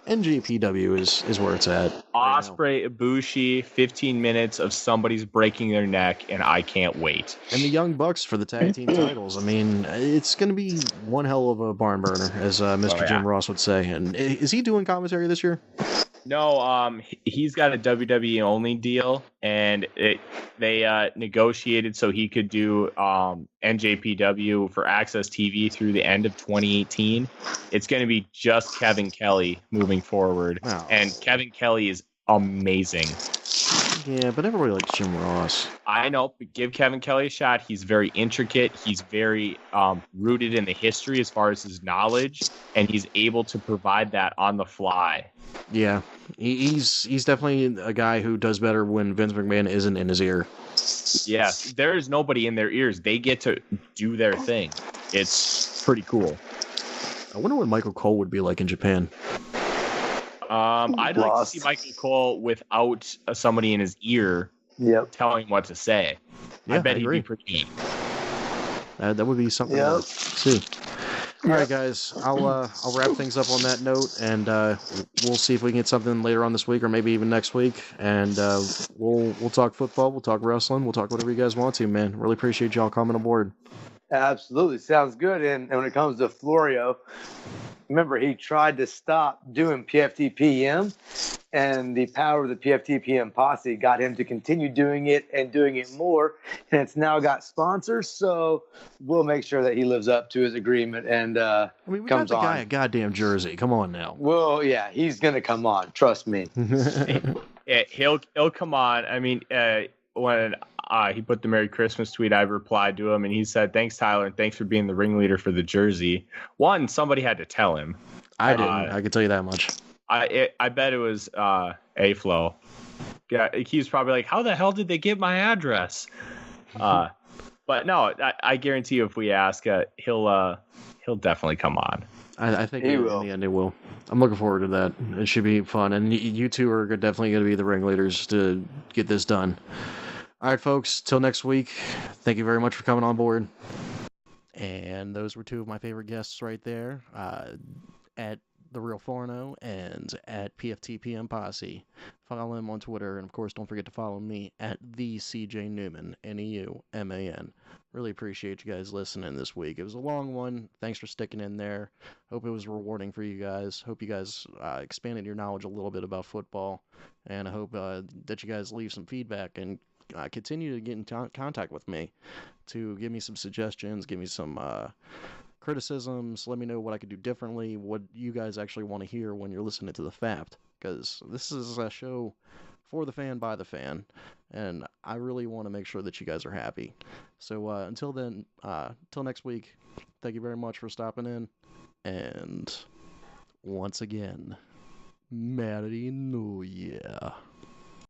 NJPW is where it's at. Ospreay, Ibushi, 15 minutes of somebody's breaking their neck, and I can't wait. And the Young Bucks for the tag team titles. I mean, it's going to be one hell of a barn burner, as Mr. Jim Ross would say. And is he doing commentary this year? No, he's got a WWE only deal, and they negotiated so he could do NJPW for Access TV through the end of 2018. It's going to be just Kevin Kelly moving forward, and Kevin Kelly is amazing. Yeah, but everybody likes Jim Ross. I know, but give Kevin Kelly a shot. He's very intricate. He's very rooted in the history as far as his knowledge, and he's able to provide that on the fly. Yeah, he's definitely a guy who does better when Vince McMahon isn't in his ear. Yeah, there is nobody in their ears. They get to do their thing. It's pretty cool. I wonder what Michael Cole would be like in Japan. I'd like to see Michael Cole without somebody in his ear telling him what to say. Yeah, I bet he'd be pretty neat. That would be something to see. All right, guys. I'll wrap things up on that note, and we'll see if we can get something later on this week, or maybe even next week. And we'll talk football, we'll talk wrestling, we'll talk whatever you guys want to. Man, really appreciate y'all coming aboard. Absolutely, sounds good. And when it comes to Florio, remember he tried to stop doing PFTPM, and the power of the PFTPM posse got him to continue doing it and doing it more. And it's now got sponsors, so we'll make sure that he lives up to his agreement and we got the guy a goddamn jersey. Come on now. Well, yeah, he's gonna come on. Trust me. He'll come on. I mean, when he put the Merry Christmas tweet, I replied to him, and he said, "Thanks, Tyler, and thanks for being the ringleader for the jersey." One, somebody had to tell him. I didn't. I can tell you that much. I bet it was A-Flow. Yeah, he's probably like, "How the hell did they get my address?" But no, I guarantee you, if we ask, he'll definitely come on. I think He in will. the end it will. I'm looking forward to that. It should be fun, and you two are definitely going to be the ringleaders to get this done. All right, folks. Till next week. Thank you very much for coming on board. And those were two of my favorite guests right there, at The Real Forno and at PFTPM Posse. Follow him on Twitter, and of course, don't forget to follow me at the CJ Newman, Neuman. Really appreciate you guys listening this week. It was a long one. Thanks for sticking in there. Hope it was rewarding for you guys. Hope you guys expanded your knowledge a little bit about football, and I hope that you guys leave some feedback and continue to get in contact with me to give me some suggestions, give me some criticisms, let me know what I could do differently, what you guys actually want to hear when you're listening to the Fapt, because this is a show for the fan, by the fan, and I really want to make sure that you guys are happy. So until then, till next week, thank you very much for stopping in, and once again, Merry New Year.